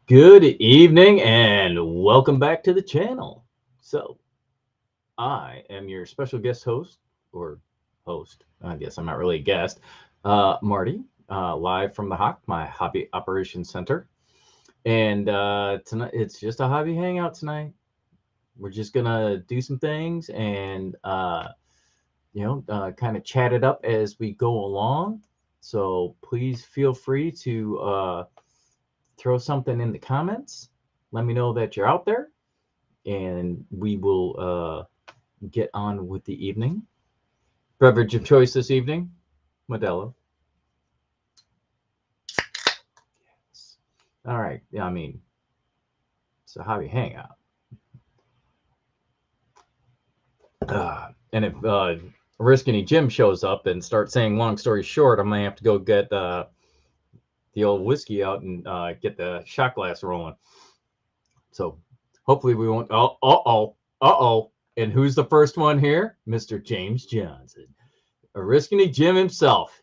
Good evening and welcome back to the channel. So, I am your special guest host, or host, I guess I'm not really a guest, Marty, live from the Hawk, my hobby operations center. And tonight, it's just a hobby hangout tonight. We're just gonna do some things and, kind of chat it up as we go along. So, please feel free to throw something in the comments. Let me know that you're out there and we will get on with the evening. Beverage of choice this evening, Modelo. Yes. All right. Yeah, I mean, it's a hobby hangout. And if Riskany Jim shows up and starts saying long story short, I'm going to have to go get the old whiskey out and get the shot glass rolling. So hopefully we won't. Oh. And who's the first one here? Mr. James Johnson. Riskany Jim himself.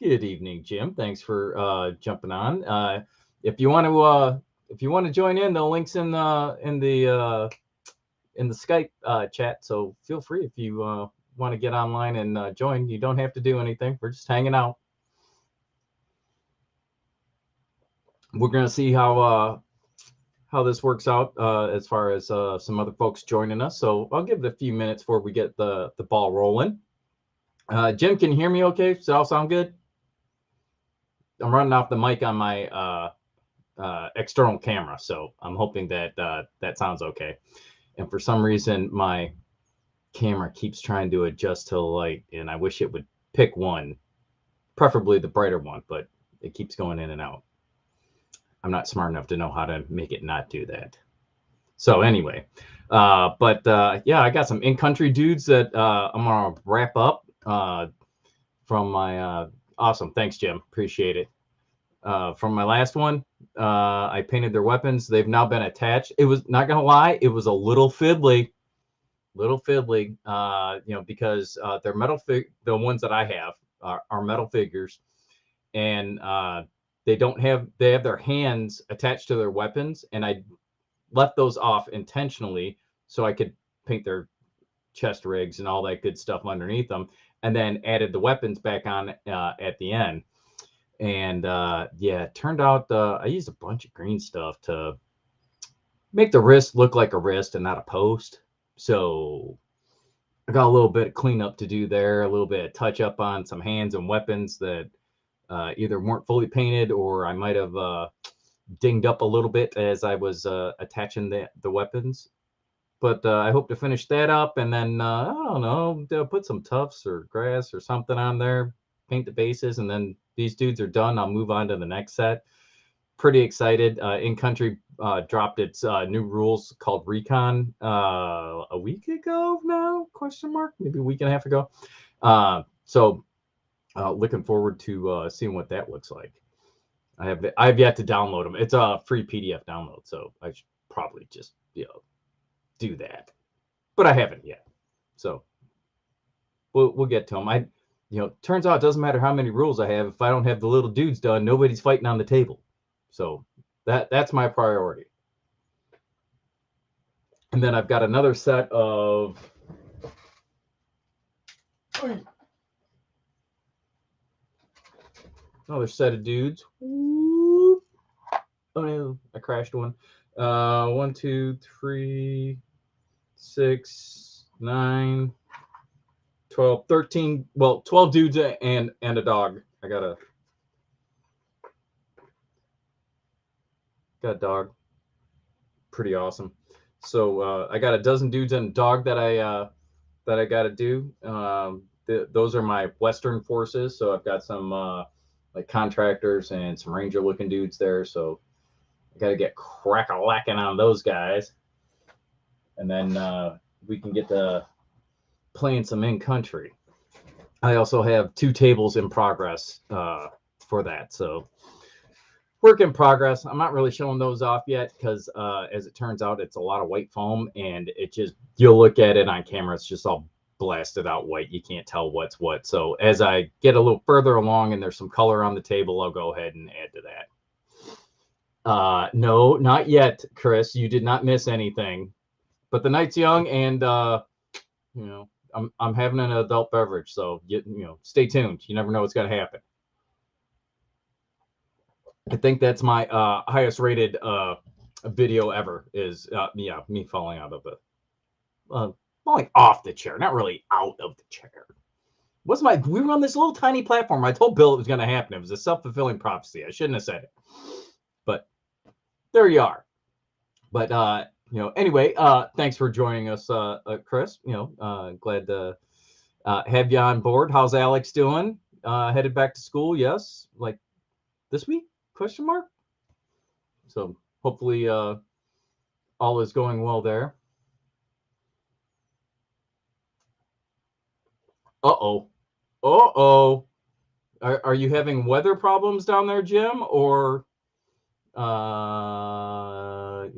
Good evening, Jim. Thanks for jumping on. If you want to join in, the links in the Skype chat. So feel free if you want to get online and join. You don't have to do anything. We're just hanging out. We're gonna see how this works out as far as some other folks joining us. So I'll give it a few minutes before we get the ball rolling. Jim, can you hear me? Okay, does that all sound good? I'm running off the mic on my external camera, so I'm hoping that that sounds okay. And for some reason, my camera keeps trying to adjust to the light, and I wish it would pick one, preferably the brighter one, but it keeps going in and out. I'm not smart enough to know how to make it not do that. So anyway, yeah, I got some in-country dudes that I'm gonna wrap up from my awesome. Thanks, Jim. Appreciate it. From my last one, I painted their weapons. They've now been attached. It was not gonna lie, it was a little fiddly, because they're metal. The ones that I have are metal figures, and they have their hands attached to their weapons, and I left those off intentionally so I could paint their chest rigs and all that good stuff underneath them, and then added the weapons back on at the end. And yeah, it turned out I used a bunch of green stuff to make the wrist look like a wrist and not a post. So I got a little bit of cleanup to do there, a little bit of touch up on some hands and weapons that either weren't fully painted or I might have dinged up a little bit as I was attaching the weapons. But I hope to finish that up and then, I don't know, put some tufts or grass or something on there, paint the bases, and then these dudes are done. I'll move on to the next set. Pretty excited. In Country dropped its new rules called Recon a week ago now, question mark, maybe a week and a half ago. So looking forward to seeing what that looks like. I've yet to download them. It's a free PDF download, so I should probably just do that, but I haven't yet. So we'll get to them. Turns out it doesn't matter how many rules I have. If I don't have the little dudes done, nobody's fighting on the table. So that's my priority. And then I've got another set of dudes. Oh no, I crashed one. 1, 2, 3, 6, 9, 12, 13. Well, 12 dudes and a dog. I got a dog. Pretty awesome. So I got a dozen dudes and a dog that I got to do. Those are my Western forces. So I've got some like contractors and some ranger looking dudes there. So I got to get crack-a-lacking on those guys. And then we can get to playing some in country. I also have 2 tables in progress for that. So work in progress. I'm not really showing those off yet because as it turns out, it's a lot of white foam, and it just, you'll look at it on camera, it's just all blasted out white. You can't tell what's what. So as I get a little further along and there's some color on the table, I'll go ahead and add to that. No, not yet, Chris. You did not miss anything. But the night's young, and you know, I'm having an adult beverage, so you know, stay tuned. You never know what's gonna happen. I think that's my highest rated video ever. Is yeah, me falling out of the falling off the chair, not really out of the chair. What's my? We were on this little tiny platform. I told Bill it was going to happen. It was a self-fulfilling prophecy. I shouldn't have said it, but there you are. But you know, anyway, thanks for joining us, Chris. You know, glad to have you on board. How's Alex doing? Headed back to school? Yes, like this week? Question mark. So hopefully, all is going well there. Uh-oh. Uh-oh. Are you having weather problems down there, Jim, or you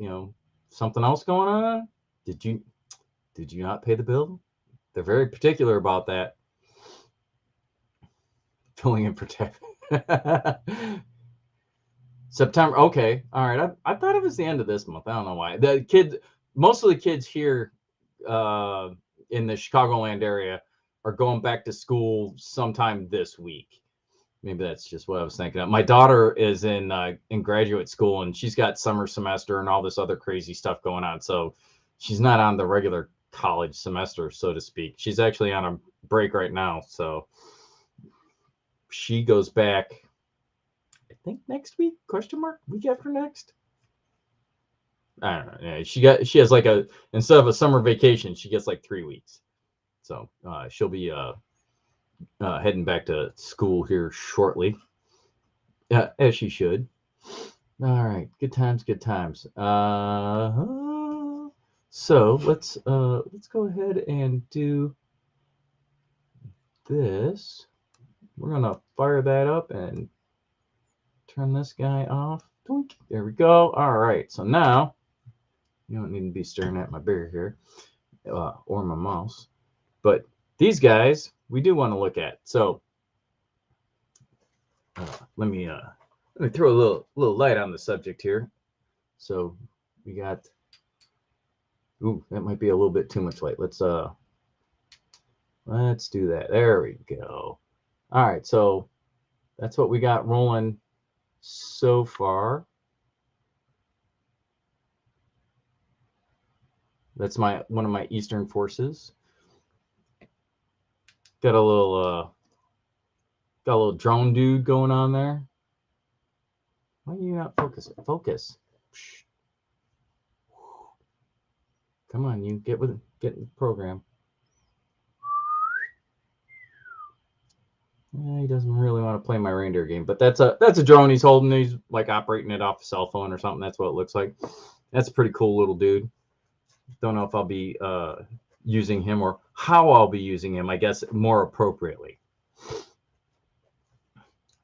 know, something else going on? Did you not pay the bill? They're very particular about that. Filling in protect. September. Okay. All right. I thought it was the end of this month. I don't know why. The kids, most of the kids here in the Chicagoland area are going back to school sometime this week. Maybe that's just what I was thinking of. My daughter is in graduate school, and she's got summer semester and all this other crazy stuff going on. So she's not on the regular college semester, so to speak. She's actually on a break right now. So she goes back, I think next week, question mark, week after next. I don't know. Yeah, she has like instead of a summer vacation, she gets like 3 weeks. So she'll be heading back to school here shortly. As she should. All right, good times, good times. So let's go ahead and do this. We're gonna fire that up and turn this guy off. Doink. There we go. All right, so now you don't need to be staring at my bear here or my mouse, but these guys we do want to look at. So let me throw a little light on the subject here. So we got. Ooh, that might be a little bit too much light. Let's do that. There we go. All right, so that's what we got rolling so far. That's one of my Eastern forces. Got a little drone dude going on there. Why are you not focusing? Focus. Come on, you get in the program. He doesn't really want to play my reindeer game, but that's a drone he's holding. He's like operating it off a cell phone or something. That's what it looks like. That's a pretty cool little dude. Don't know if I'll be using him or how I'll be using him. I guess more appropriately.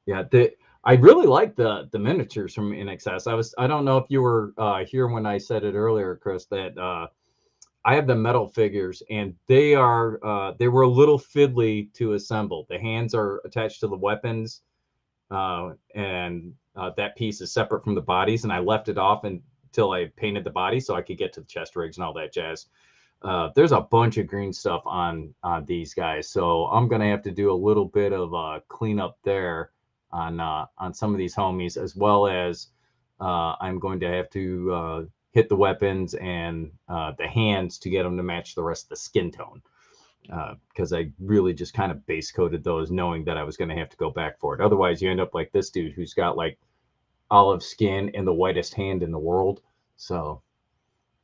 Yeah, I really like the miniatures from NXS. I don't know if you were here when I said it earlier, Chris, that I have the metal figures, and they were a little fiddly to assemble. The hands are attached to the weapons, and that piece is separate from the bodies. And I left it off until I painted the body so I could get to the chest rigs and all that jazz. There's a bunch of green stuff on these guys, so I'm gonna have to do a little bit of cleanup there on some of these homies, as well as I'm going to have to hit the weapons and the hands to get them to match the rest of the skin tone, because I really just kind of base coated those knowing that I was going to have to go back for it. Otherwise you end up like this dude who's got like olive skin and the whitest hand in the world. So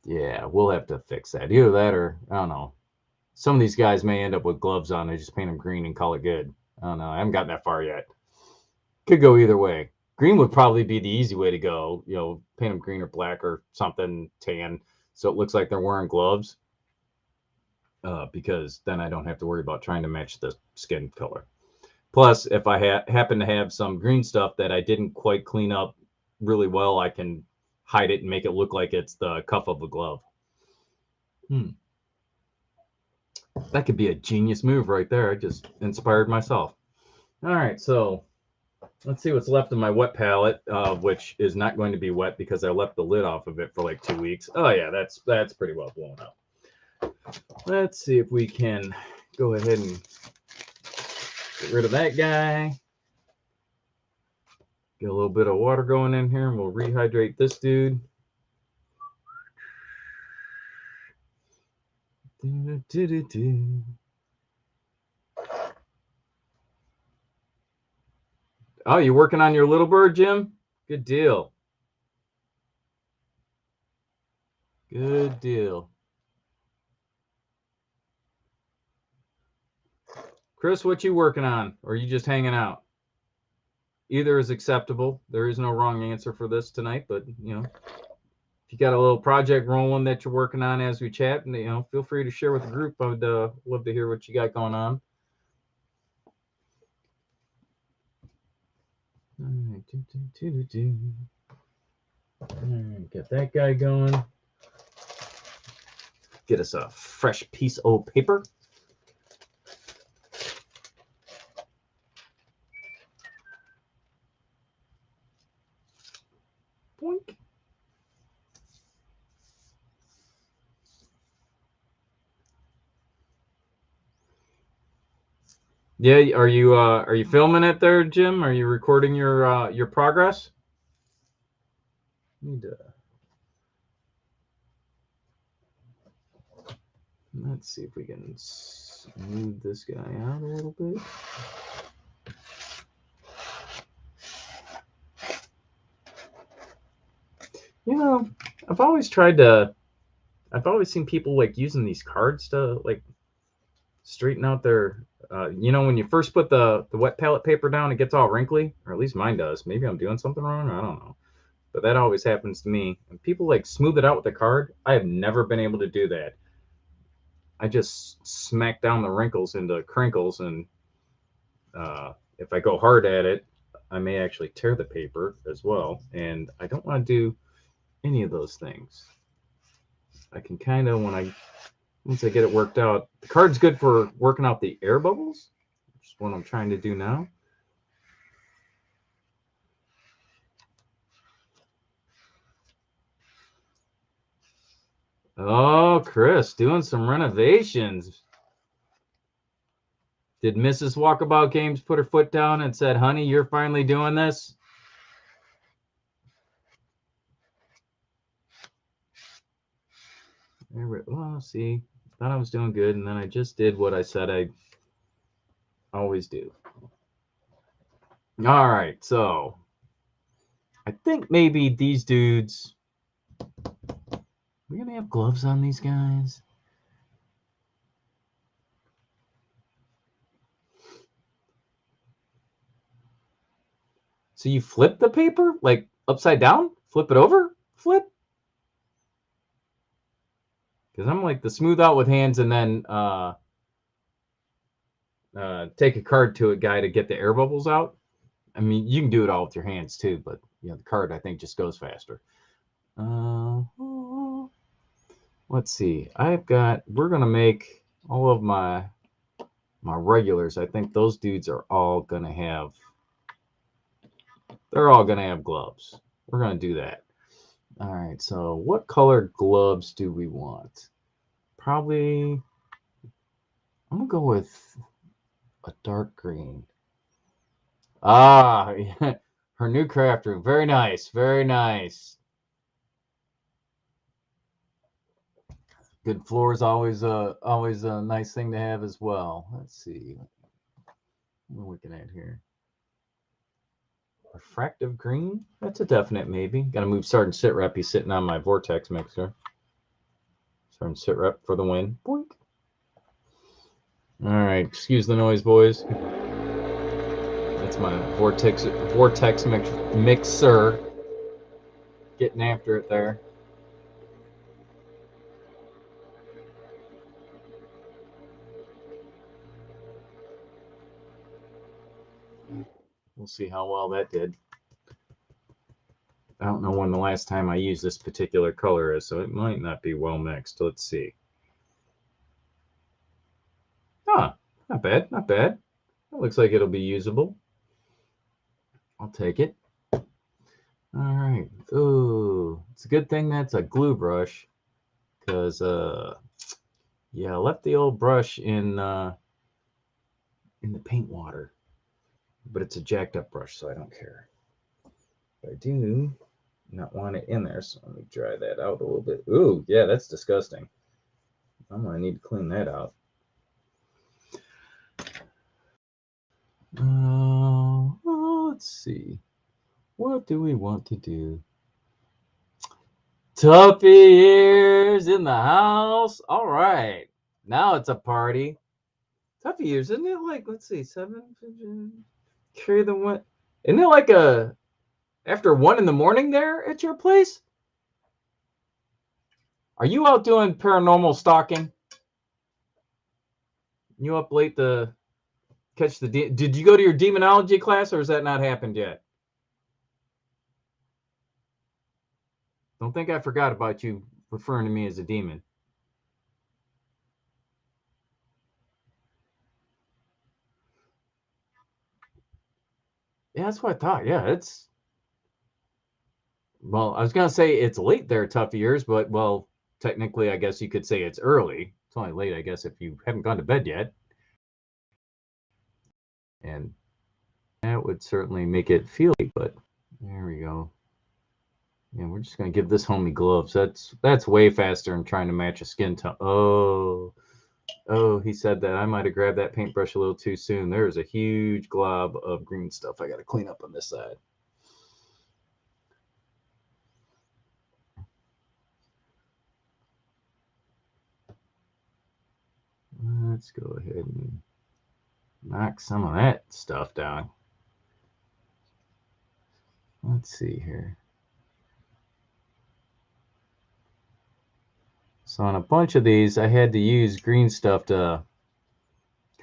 yeah, we'll have to fix that. Either that or I don't know, some of these guys may end up with gloves on. They just paint them green and call it good. I don't know, I haven't gotten that far yet. Could go either way. Green would probably be the easy way to go. You know, paint them green or black or something tan, so it looks like they're wearing gloves. Because then I don't have to worry about trying to match the skin color. Plus, if I happen to have some green stuff that I didn't quite clean up really well, I can hide it and make it look like it's the cuff of a glove. That could be a genius move right there. I just inspired myself. All right, so Let's see what's left of my wet palette, which is not going to be wet because I left the lid off of it for like 2 weeks. Oh yeah, that's pretty well blown up. Let's see if we can go ahead and get rid of that guy. Get a little bit of water going in here, and we'll rehydrate this dude. Oh, you're working on your little bird, Jim? Good deal. Good deal. Chris, what you working on? Or are you just hanging out? Either is acceptable. There is no wrong answer for this tonight, but you know, if you got a little project rolling that you're working on as we chat, and you know, feel free to share with the group. I would love to hear what you got going on. All right, get that guy going. Get us a fresh piece of paper. Boink. Yeah, are you filming it there, Jim? Are you recording your progress? Need to. Let's see if we can smooth this guy out a little bit. You know, I've always seen people like using these cards to like straighten out their, you know, when you first put the wet palette paper down, it gets all wrinkly, or at least mine does. Maybe I'm doing something wrong. I don't know. But that always happens to me. And people like smooth it out with a card. I have never been able to do that. I just smack down the wrinkles into crinkles, and if I go hard at it, I may actually tear the paper as well. And I don't want to do any of those things. I can kind of, once I get it worked out, the card's good for working out the air bubbles, which is what I'm trying to do now. Oh, Chris, doing some renovations. Did Mrs. Walkabout Games put her foot down and said, honey, you're finally doing this? Well, see, thought I was doing good, and then I just did what I said I always do. All right, so I think maybe these dudes, we're going to have gloves on these guys. So you flip the paper, like upside down? Flip it over? Flip? Because I'm like the smooth out with hands and then take a card to it guy to get the air bubbles out. I mean, you can do it all with your hands too, but you know, the card I think just goes faster. Let's see. We're gonna make all of my regulars. I think those dudes are all gonna have. They're all gonna have gloves. We're gonna do that. All right. So what color gloves do we want? Probably. I'm gonna go with a dark green. Ah, her new craft room. Very nice. Very nice. Good floor is always a nice thing to have as well. Let's see. What are we looking at here? Refractive green? That's a definite maybe. Got to move Sergeant Sitrep. He's sitting on my vortex mixer. Sergeant Sitrep for the win. Boink. All right. Excuse the noise, boys. That's my vortex mixer. Getting after it there. We'll see how well that did. I don't know when the last time I used this particular color is, so it might not be well mixed. Let's see. Ah, not bad, not bad. That looks like it'll be usable. I'll take it. All right. Ooh, it's a good thing that's a glue brush, because yeah, I left the old brush in the paint water, but it's a jacked up brush, so I don't care. But I do not want it in there, so let me dry that out a little bit. Ooh, yeah, that's disgusting. I'm gonna need to clean that out. Let's see. What do we want to do? Tuffy ears in the house. All right. Now it's a party. Tuffy ears, isn't it like, let's see, 7? Carry the one. Isn't it like after 1 in the morning there at your place? Are you out doing paranormal stalking? You up late to catch the did you go to your demonology class, or has that not happened yet? Don't think I forgot about you referring to me as a demon. Yeah, that's what I thought. Yeah, it's, well, I was gonna say it's late there, tough years, but well, technically, I guess you could say it's early. It's only late, I guess, if you haven't gone to bed yet, and that would certainly make it feel late. But there we go. Yeah, we're just gonna give this homie gloves. That's way faster than trying to match a skin tone. Oh, he said that I might have grabbed that paintbrush a little too soon. There's a huge glob of green stuff I got to clean up on this side. Let's go ahead and knock some of that stuff down. Let's see here. So on a bunch of these, I had to use green stuff to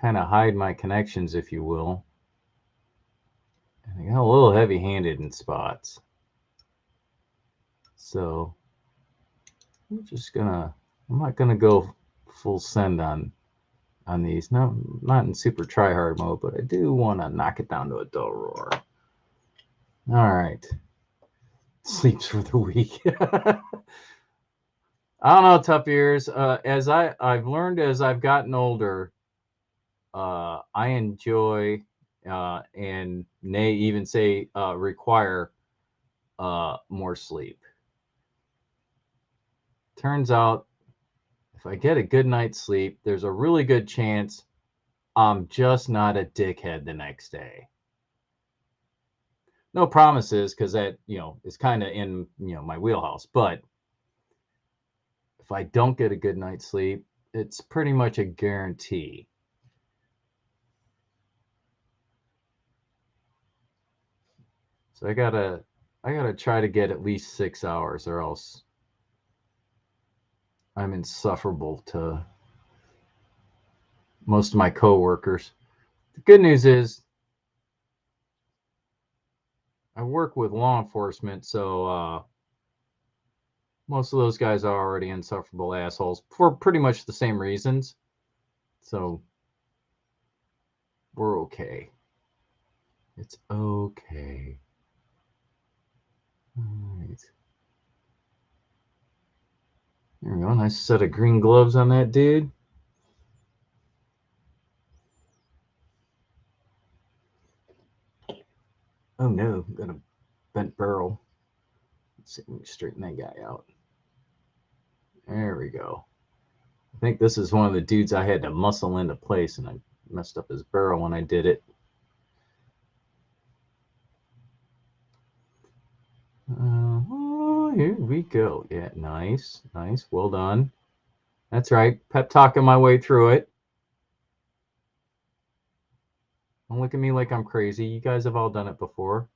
kind of hide my connections, if you will. And I got a little heavy-handed in spots. So I'm not gonna go full send on these. No, not in super try-hard mode, but I do want to knock it down to a dull roar. All right. Sleeps for the week. I don't know, tough ears. As I've learned as I've gotten older, I enjoy and nay even say require more sleep. Turns out, if I get a good night's sleep, there's a really good chance I'm just not a dickhead the next day. No promises, because that is kind of in my wheelhouse. But if I don't get a good night's sleep, it's pretty much a guarantee. So I gotta try to get at least 6 hours, or else I'm insufferable to most of my coworkers. The good news is I work with law enforcement, so most of those guys are already insufferable assholes for pretty much the same reasons. So we're okay. It's okay. All right. There we go. Nice set of green gloves on that dude. Oh no, I'm gonna bent barrel. Let's see, let me straighten that guy out. There we go. I think this is one of the dudes I had to muscle into place, and I messed up his barrel when I did it. Here we go. Yeah, nice, nice. Well done. That's right. Pep talking my way through it. Don't look at me like I'm crazy. You guys have all done it before.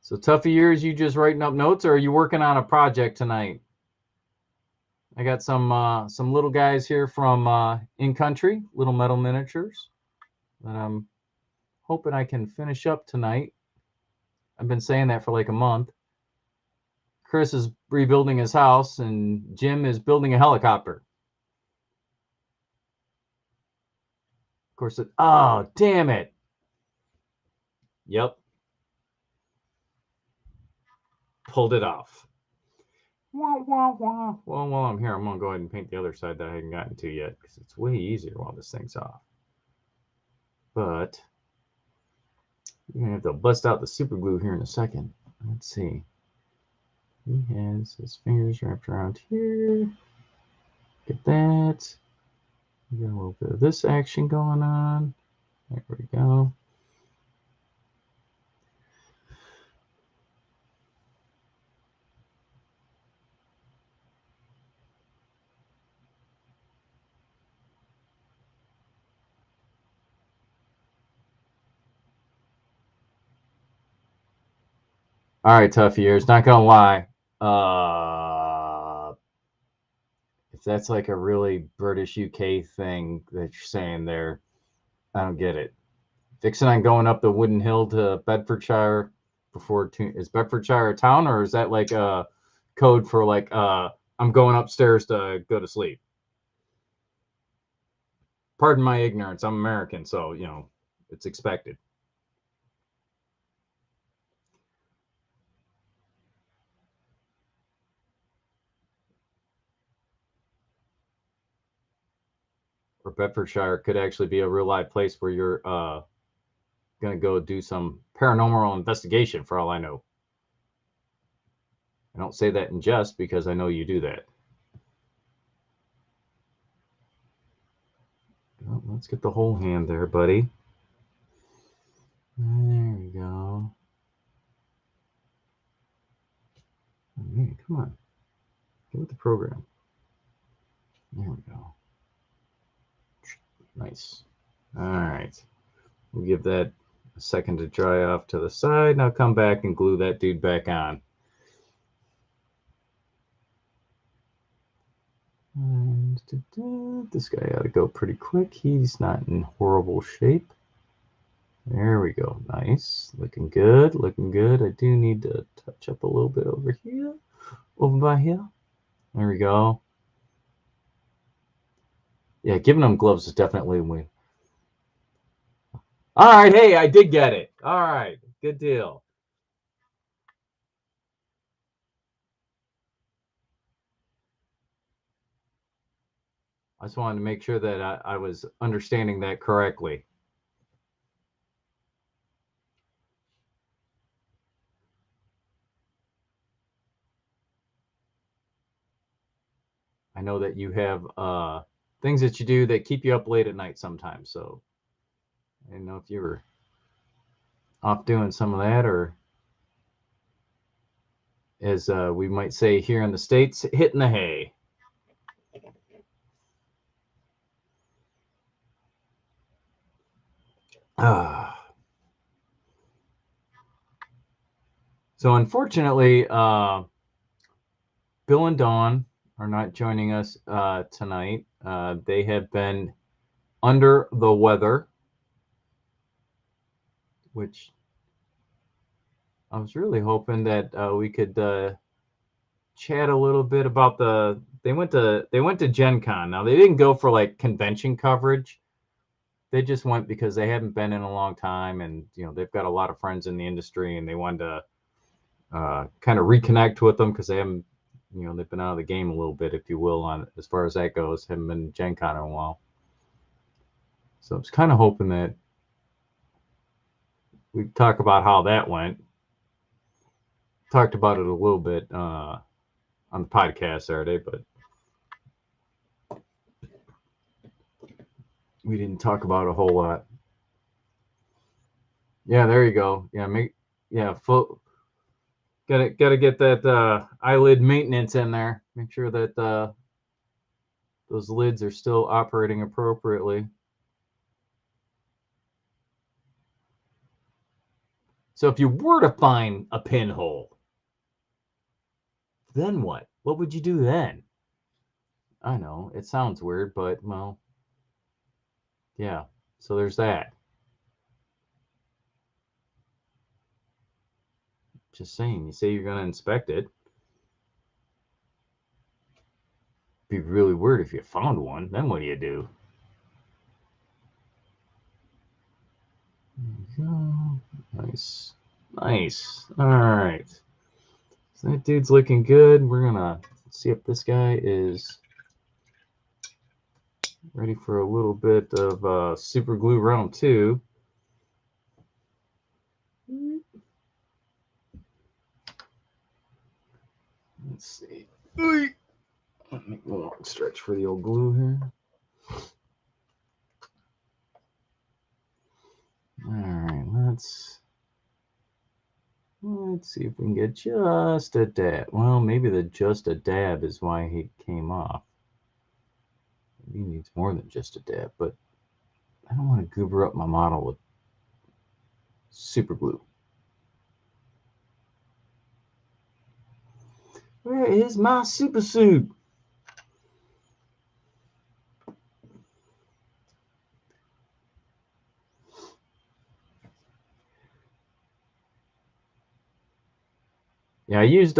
So tough years, you just writing up notes, or are you working on a project tonight? I got some little guys here from in country, Little Metal Miniatures, that I'm hoping I can finish up tonight. I've been saying that for like a month. Chris is rebuilding his house, and Jim is building a helicopter. Of course, oh, damn it. Yep. Pulled it off. Wah, wah, wah. Well, while I'm here, I'm going to go ahead and paint the other side that I hadn't gotten to yet, because it's way easier while this thing's off. But you're going to have to bust out the super glue here in a second. Let's see. He has his fingers wrapped around here. Get that. We got a little bit of this action going on. There we go. All right, tough ears. Not gonna lie. If that's like a really British UK thing that you're saying there, I don't get it. Fixing on going up the wooden hill to Bedfordshire before is Bedfordshire a town, or is that like a code for like I'm going upstairs to go to sleep? Pardon my ignorance. I'm American, so you know it's expected. Or Bedfordshire could actually be a real live place where you're gonna go do some paranormal investigation. For all I know, I don't say that in jest because I know you do that. Well, let's get the whole hand there, buddy. There we go. Oh, man, come on. Get with the program. There we go. Nice. All right. We'll give that a second to dry off to the side. Now come back and glue that dude back on. And this guy ought to go pretty quick. He's not in horrible shape. There we go. Nice. Looking good. Looking good. I do need to touch up a little bit over here. Over by here. There we go. Yeah, giving them gloves is definitely a win. All right. Hey, I did get it. All right. Good deal. I just wanted to make sure that I was understanding that correctly. I know that you have things that you do that keep you up late at night sometimes. So I didn't know if you were off doing some of that, or as we might say here in the States, hitting the hay. So unfortunately, Bill and Dawn are not joining us tonight. They have been under the weather, which I was really hoping that we could chat a little bit about they went to Gen Con. Now they didn't go for like convention coverage. They just went because they haven't been in a long time, and you know they've got a lot of friends in the industry, and they wanted to kind of reconnect with them because they haven't, you know, they've been out of the game a little bit, if you will, on as far as that goes. Haven't been Gen Con in a while, so I was kind of hoping that we talk about how that went. Talked about it a little bit on the podcast Saturday, but we didn't talk about a whole lot. Yeah, there you go. Yeah, full. Gotta get that eyelid maintenance in there. Make sure that those lids are still operating appropriately. So if you were to find a pinhole, then what? What would you do then? I know it sounds weird, but well, yeah. So there's that. Just saying. You say you're gonna inspect it. be really weird if you found one. Then what do you do? There you go. Nice. Nice. All right. So that dude's looking good. We're going to see if this guy is ready for a little bit of super glue round 2. Let's see. Let me go long stretch for the old glue here. All right, let's see if we can get just a dab. Well, maybe the just a dab is why he came off. Maybe he needs more than just a dab, but I don't want to goober up my model with super glue. Where is my super suit? Yeah, I used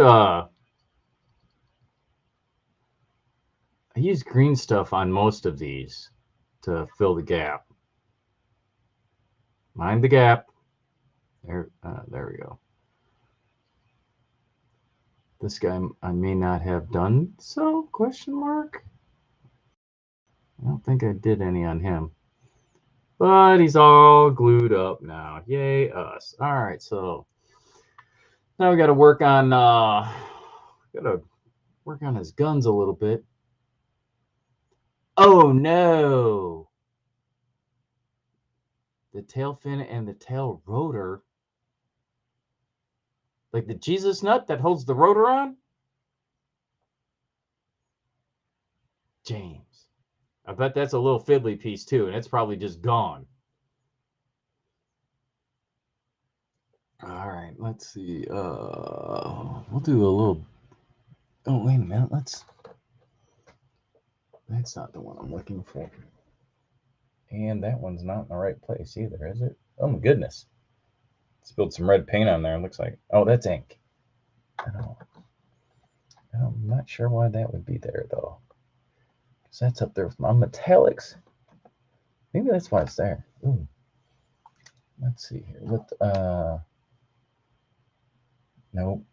green stuff on most of these to fill the gap. Mind the gap. There we go. This guy I may not have done so, question mark. I don't think I did any on him. But he's all glued up now. Yay us. All right, so now we got to work on his guns a little bit. Oh no. The tail fin and the tail rotor. Like the Jesus nut that holds the rotor on? James. I bet that's a little fiddly piece too, and it's probably just gone. All right, let's see. We'll do a little. Oh, wait a minute. That's not the one I'm looking for. And that one's not in the right place either, is it? Oh my goodness. Spilled some red paint on there. It looks like. Oh, that's ink. I'm not sure why that would be there though. Because that's up there with my metallics. Maybe that's why it's there. Ooh. Let's see here. Nope.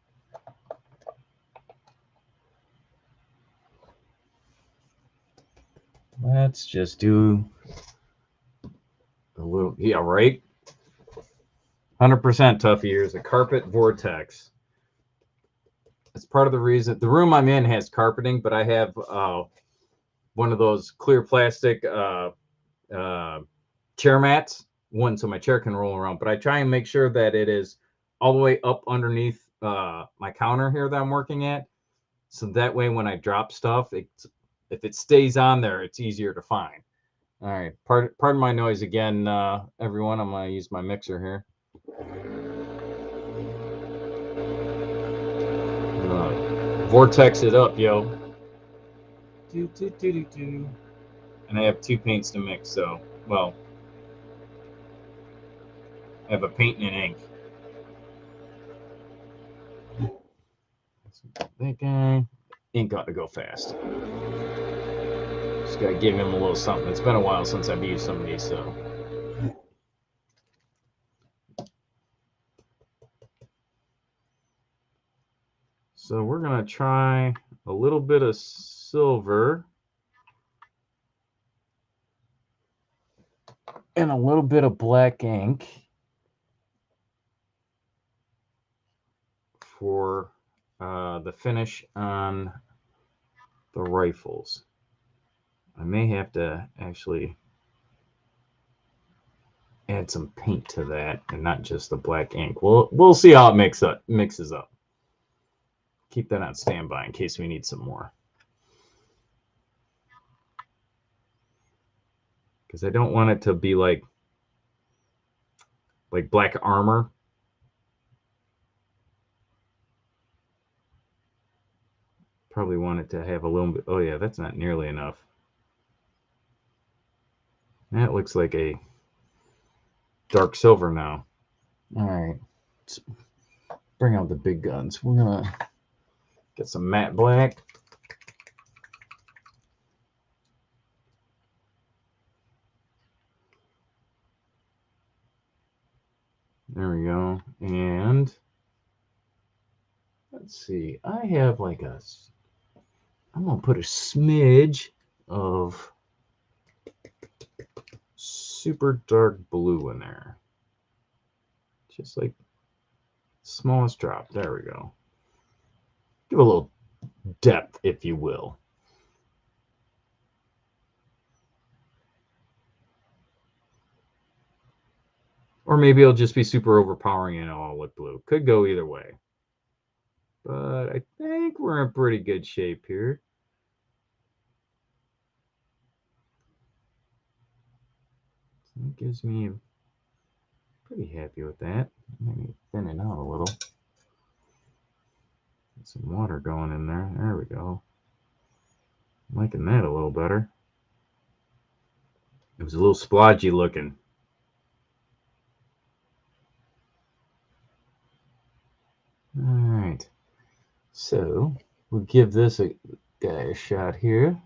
Let's just do a little, yeah, right? 100% tough ears, a carpet vortex. It's part of the reason, the room I'm in has carpeting, but I have one of those clear plastic chair mats, one so my chair can roll around, but I try and make sure that it is all the way up underneath my counter here that I'm working at. So that way when I drop stuff, if it stays on there, it's easier to find. All right, pardon my noise again, everyone. I'm going to use my mixer here. Vortex it up, yo. And I have 2 paints to mix, so, well, I have a paint and an ink. That guy, ink ought to go fast. Just gotta give him a little something. It's been a while since I've used some of these, so. So we're gonna try a little bit of silver and a little bit of black ink for the finish on the rifles. I may have to actually add some paint to that and not just the black ink. We'll see how it mixes up. Keep that on standby in case we need some more. Because I don't want it to be like black armor. Probably want it to have a little bit. Oh yeah, that's not nearly enough. That looks like a dark silver now. All right, let's bring out the big guns. We're gonna get some matte black. There we go. And let's see. I have like I'm going to put a smidge of super dark blue in there. Just like smallest drop. There we go. Give a little depth, if you will. Or maybe it'll just be super overpowering and it'll all look blue. Could go either way. But I think we're in pretty good shape here. So that gives me pretty happy with that. Maybe thin it out a little. Get some water going in there. There we go. I'm liking that a little better. It was a little splodgy looking. All right. So we'll give this guy a shot here.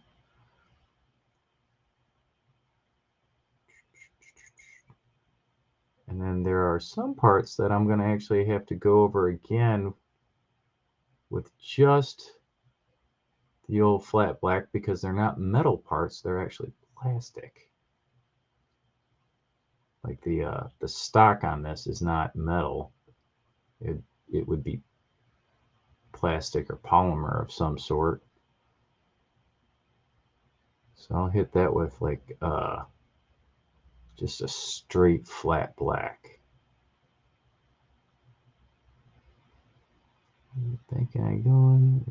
And then there are some parts that I'm going to actually have to go over again with just the old flat black because they're not metal parts, they're actually plastic. Like the stock on this is not metal. It would be plastic or polymer of some sort. So I'll hit that with like just a straight flat black. That guy going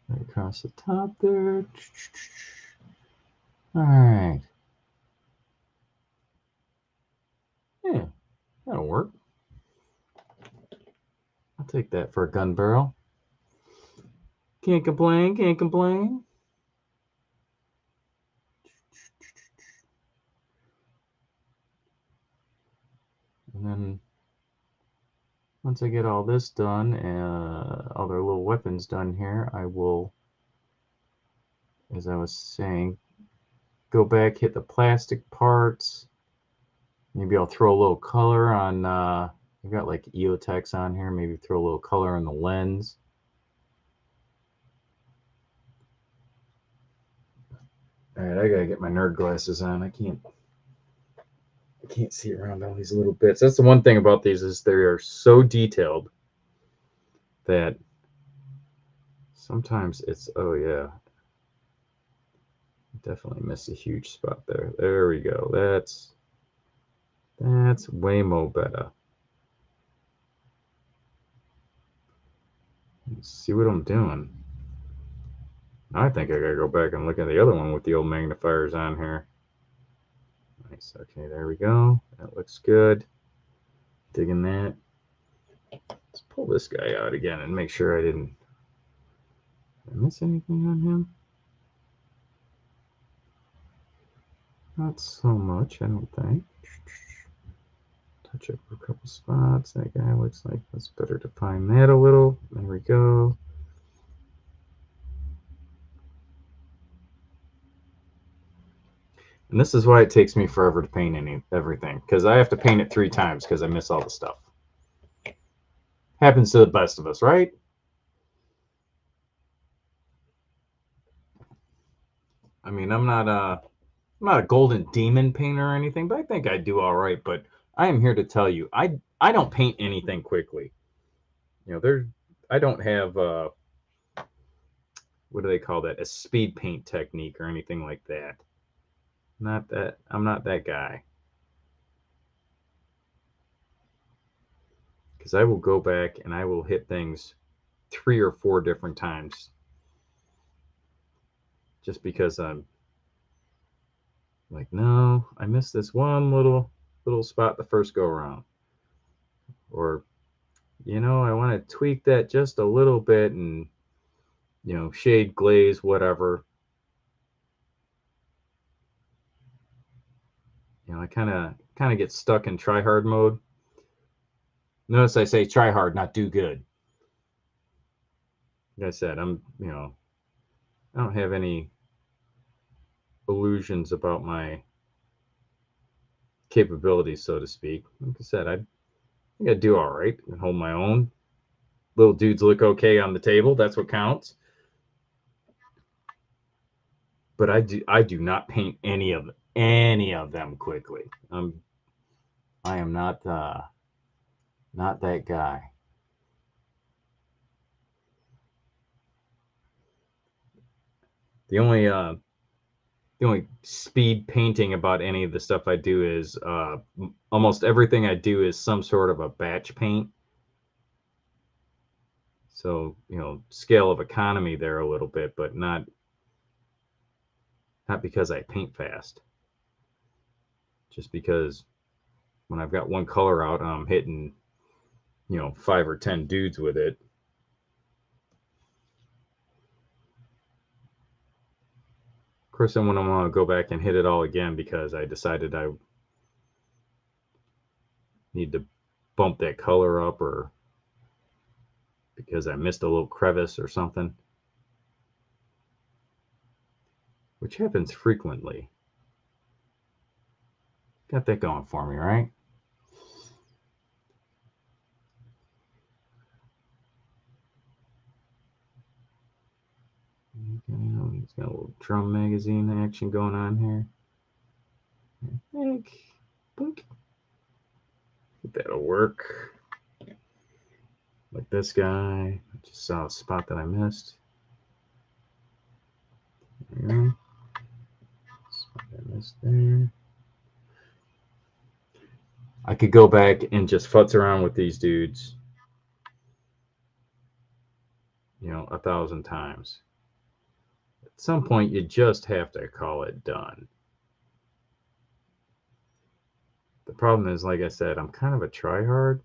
right across the top there. All right. Yeah, that'll work. I'll take that for a gun barrel. Can't complain, can't complain. And then once I get all this done, all their little weapons done here, I will, as I was saying, go back, hit the plastic parts. Maybe I'll throw a little color on, I've got like EOTech on here, maybe throw a little color in the lens. All right, I gotta get my nerd glasses on. I can't see around all these little bits. That's the one thing about these is they are so detailed that sometimes it's, oh yeah, definitely missed a huge spot there. There we go. That's way more better. Let's see what I'm doing. I think I gotta go back and look at the other one with the old magnifiers on here. Nice. Okay, there we go. That looks good. Digging that. Let's pull this guy out again and make sure did I miss anything on him? Not so much, I don't think. Touch up a couple spots. That guy looks like let's better define that a little. There we go. And this is why it takes me forever to paint everything, because I have to paint it 3 times because I miss all the stuff. Happens to the best of us, right? I mean, I'm not a golden demon painter or anything, but I think I do all right. But I am here to tell you, I don't paint anything quickly. You know, I don't have what do they call that? A speed paint technique or anything like that. Not that I'm not that guy. Because I will go back and I will hit things 3 or 4 different times just because I'm like, no, I missed this one little spot the first go around. Or, you know, I want to tweak that just a little bit and, you know, shade, glaze, whatever. You know, I kind of get stuck in try hard mode. Notice I say try hard, not do good. Like I said, I don't have any illusions about my capabilities, so to speak. Like I said, think I do all right. I can hold my own. Little dudes look okay on the table. That's what counts. But I do not paint any of them quickly. I am not that guy. The only speed painting about any of the stuff I do is almost everything I do is some sort of a batch paint. So, scale of economy there a little bit, but not because I paint fast. Just because when I've got one color out, I'm hitting, 5 or 10 dudes with it. Of course, then when I want to go back and hit it all again because I decided I need to bump that color up, or because I missed a little crevice or something, which happens frequently. Got that going for me, right? Okay, he's got a little drum magazine action going on here. Boink. That'll work. Like this guy. I just saw a spot that I missed. There. Spot I missed there. I could go back and just futz around with these dudes, 1,000 times. At some point, you just have to call it done. The problem is, like I said, I'm kind of a tryhard.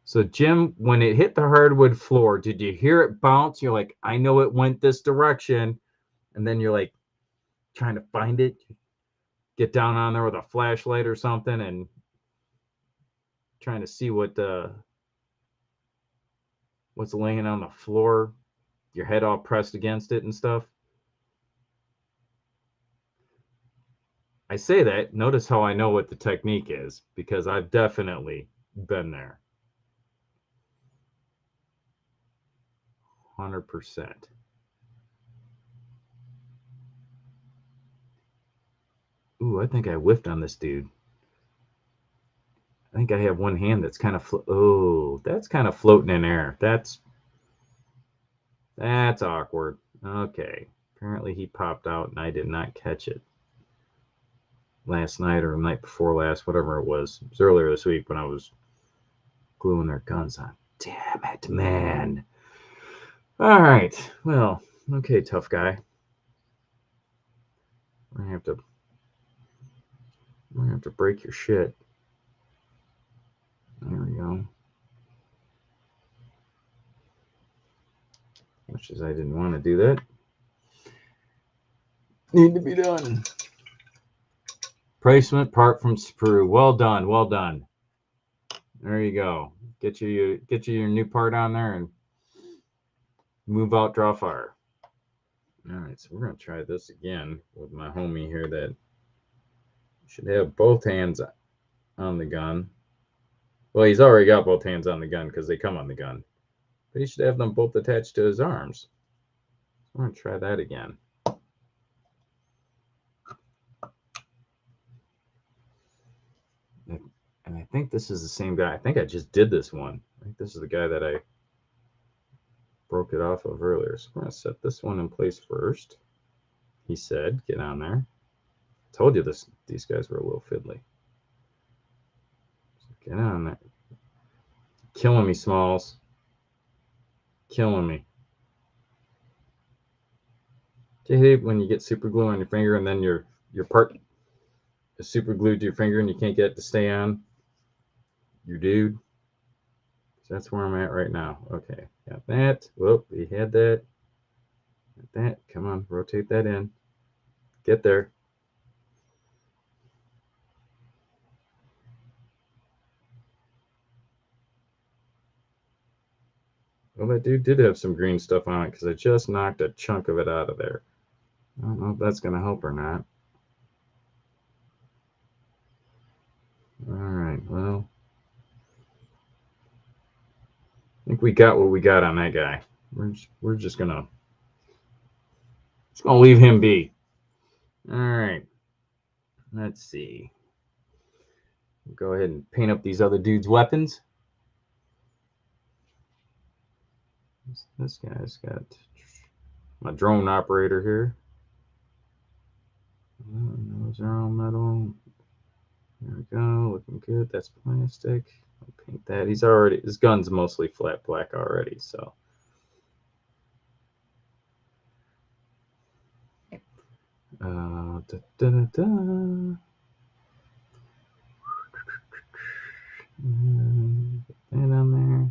So, Jim, when it hit the hardwood floor, did you hear it bounce? You're like, I know it went this direction. And then you're like trying to find it, get down on there with a flashlight or something and trying to see what's laying on the floor, your head all pressed against it and stuff. I say that, notice how I know what the technique is, because I've definitely been there. 100%. Ooh, I think I whiffed on this dude. I think I have one hand that's kind of that's kind of floating in air. That's awkward. Okay. Apparently he popped out and I did not catch it last night or the night before last, whatever it was. It was earlier this week when I was gluing their guns on. Damn it, man. All right. Well, okay, tough guy. We're gonna have to break your shit. There we go. Much as I didn't want to do that. Need to be done. Placement part from sprue. Well done. Well done. There you go. Get you your new part on there and move out, draw fire. All right, so we're gonna try this again with my homie here that should have both hands on the gun. Well, he's already got both hands on the gun because they come on the gun. But he should have them both attached to his arms. I'm gonna try that again. And I think this is the same guy. I think I just did this one. I think this is the guy that I broke it off of earlier. So we're gonna set this one in place first. He said, get on there. I told you these guys were a little fiddly. So get on there. Killing me, Smalls. Killing me. Do you hate when you get super glue on your finger and then your part is super glued to your finger and you can't get it to stay on your dude? So that's where I'm at right now. Okay, got that. Whoop, we had that. Got that. Come on, rotate that in. Get there. Well, that dude did have some green stuff on it because I just knocked a chunk of it out of there. I don't know if that's going to help or not. All right, well, I think we got what we got on that guy. We're just gonna leave him be. All right, let's see. Go ahead and paint up these other dudes' weapons. This guy's got my drone operator here. Those are all metal. There we go, looking good. That's plastic. I'll paint that. His gun's mostly flat black already, so. Da, da, da, da. Put that on there.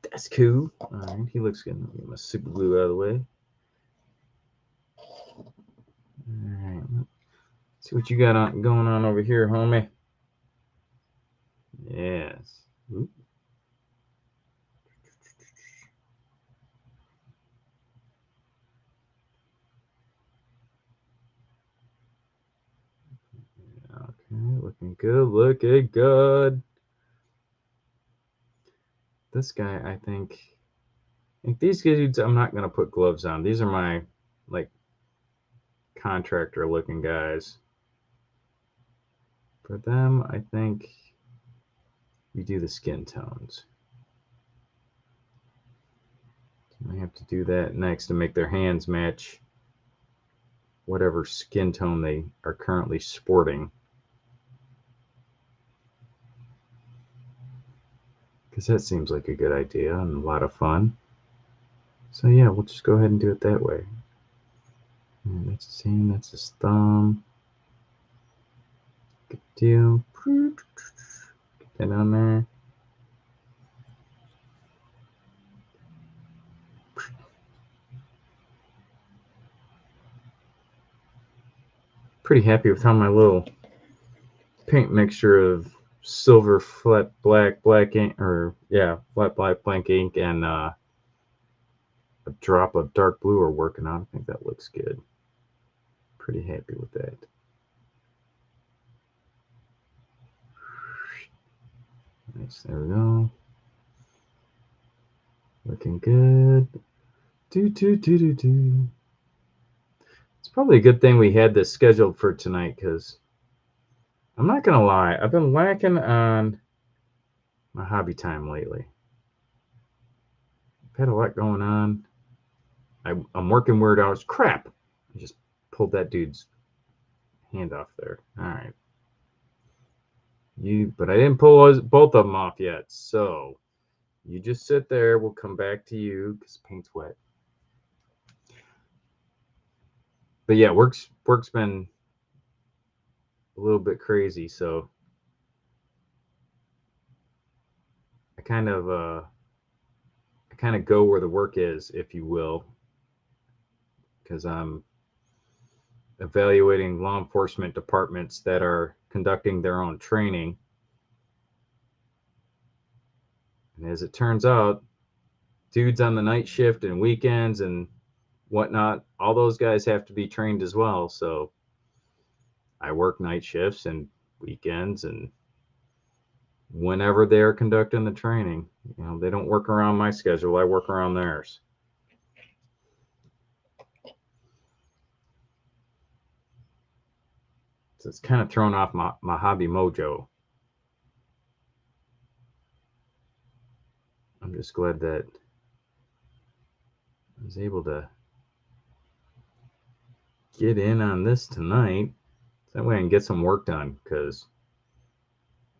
That's cool. All right, he looks good. Get my super glue out of the way. All right, let's see what you got going on over here, homie. Yes. Oop. Okay, looking good, looking good. This guy, I think these dudes, I'm not gonna put gloves on. These are my like contractor looking guys. For them, I think we do the skin tones. I have to do that next to make their hands match whatever skin tone they are currently sporting. Because that seems like a good idea and a lot of fun. So yeah, we'll just go ahead and do it that way. And that's the same, that's his thumb. Good deal. Get that on there. Pretty happy with how my little paint mixture of silver flat black ink, or yeah, flat black blank ink, and a drop of dark blue are working out. I think that looks good. Pretty happy with that. Nice, there we go. Looking good. Do. It's probably a good thing we had this scheduled for tonight, because I'm not gonna lie, I've been lacking on my hobby time lately. I've had a lot going on. I'm working weird hours. Crap! I just pulled that dude's hand off there. All right. But I didn't pull both of them off yet. So you just sit there. We'll come back to you because paint's wet. But yeah, work's been a little bit crazy. So I kind of go where the work is, if you will, because I'm evaluating law enforcement departments that are conducting their own training. And as it turns out, dudes on the night shift and weekends and whatnot, all those guys have to be trained as well. So I work night shifts and weekends and whenever they're conducting the training. You know, they don't work around my schedule. I work around theirs. So it's kind of thrown off my hobby mojo. I'm just glad that I was able to get in on this tonight. That way I can get some work done, because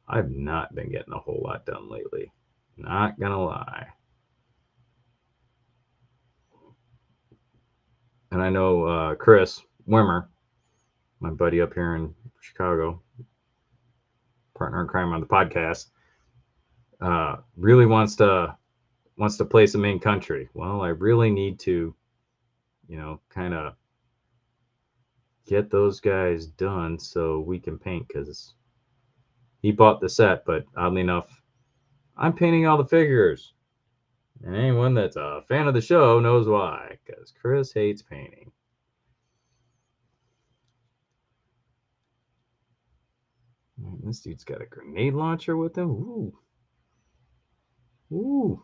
I've not been getting a whole lot done lately. Not gonna lie. And I know Chris Wimmer, my buddy up here in Chicago, partner in crime on the podcast, really wants to play some main country. Well, I really need to, kind of get those guys done so we can paint, because he bought the set, but oddly enough, I'm painting all the figures. And anyone that's a fan of the show knows why, because Chris hates painting. And this dude's got a grenade launcher with him. Ooh. Ooh.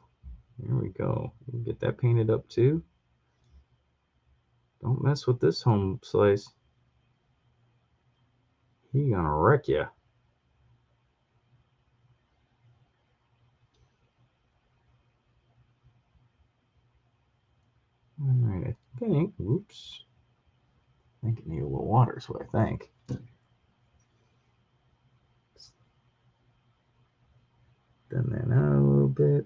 There we go. We'll get that painted up too. Don't mess with this home slice. He gonna wreck you. All right, I think. Oops. I think it needs a little water, is what I think. Thin that out a little bit.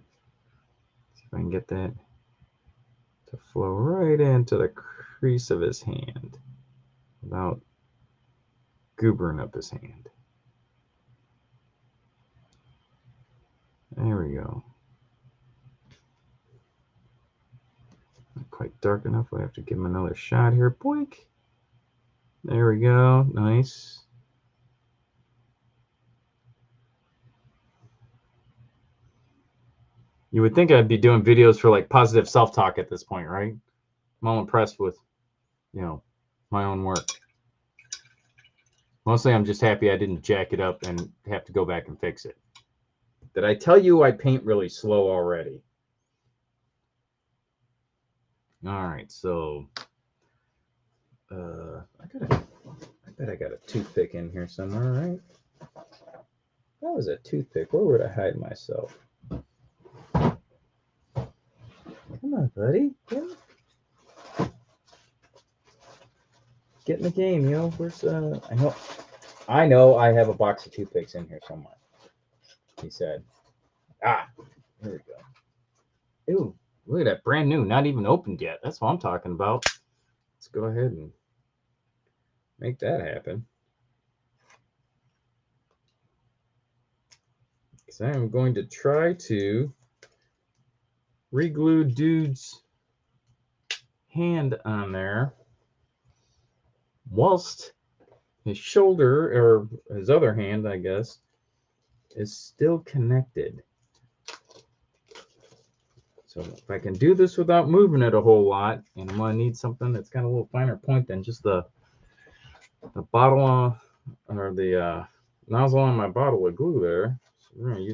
See if I can get that to flow right into the crease of his hand without goobering up his hand. There we go. Not quite dark enough. I have to give him another shot here. Boink. There we go. Nice. You would think I'd be doing videos for like positive self-talk at this point, right? I'm all impressed with, you know, my own work. Mostly I'm just happy I didn't jack it up and have to go back and fix it. Did I tell you I paint really slow already? All right, so I bet I got a toothpick in here somewhere, right? That was a toothpick. Where would I hide myself? Come on, buddy. Get in the game, yo. Where's I know I have a box of toothpicks in here somewhere. He said. Ah, here we go. Ooh, look at that, brand new, not even opened yet. That's what I'm talking about. Let's go ahead and make that happen. Because I am going to try to re-glue dude's hand on there whilst his shoulder, or his other hand, I guess, is still connected. So if I can do this without moving it a whole lot, and I'm going to need something that's got a little finer point than just the bottle on, or the nozzle on my bottle of glue there. So we're going to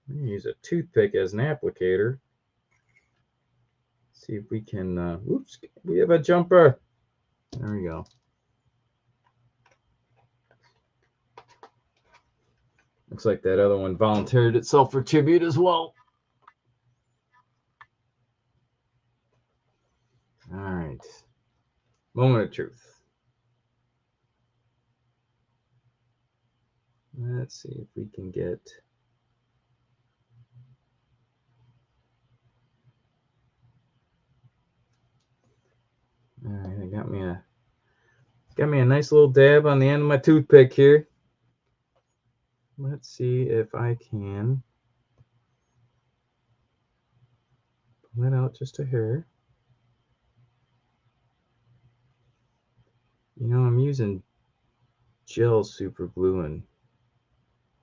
use a toothpick as an applicator. See if we can, oops, we have a jumper. There we go. Looks like that other one volunteered itself for tribute as well. All right. Moment of truth. Let's see if we can get... All right, I got me a nice little dab on the end of my toothpick here. Let's see if I can pull it out just a hair. You know, I'm using gel super glue, and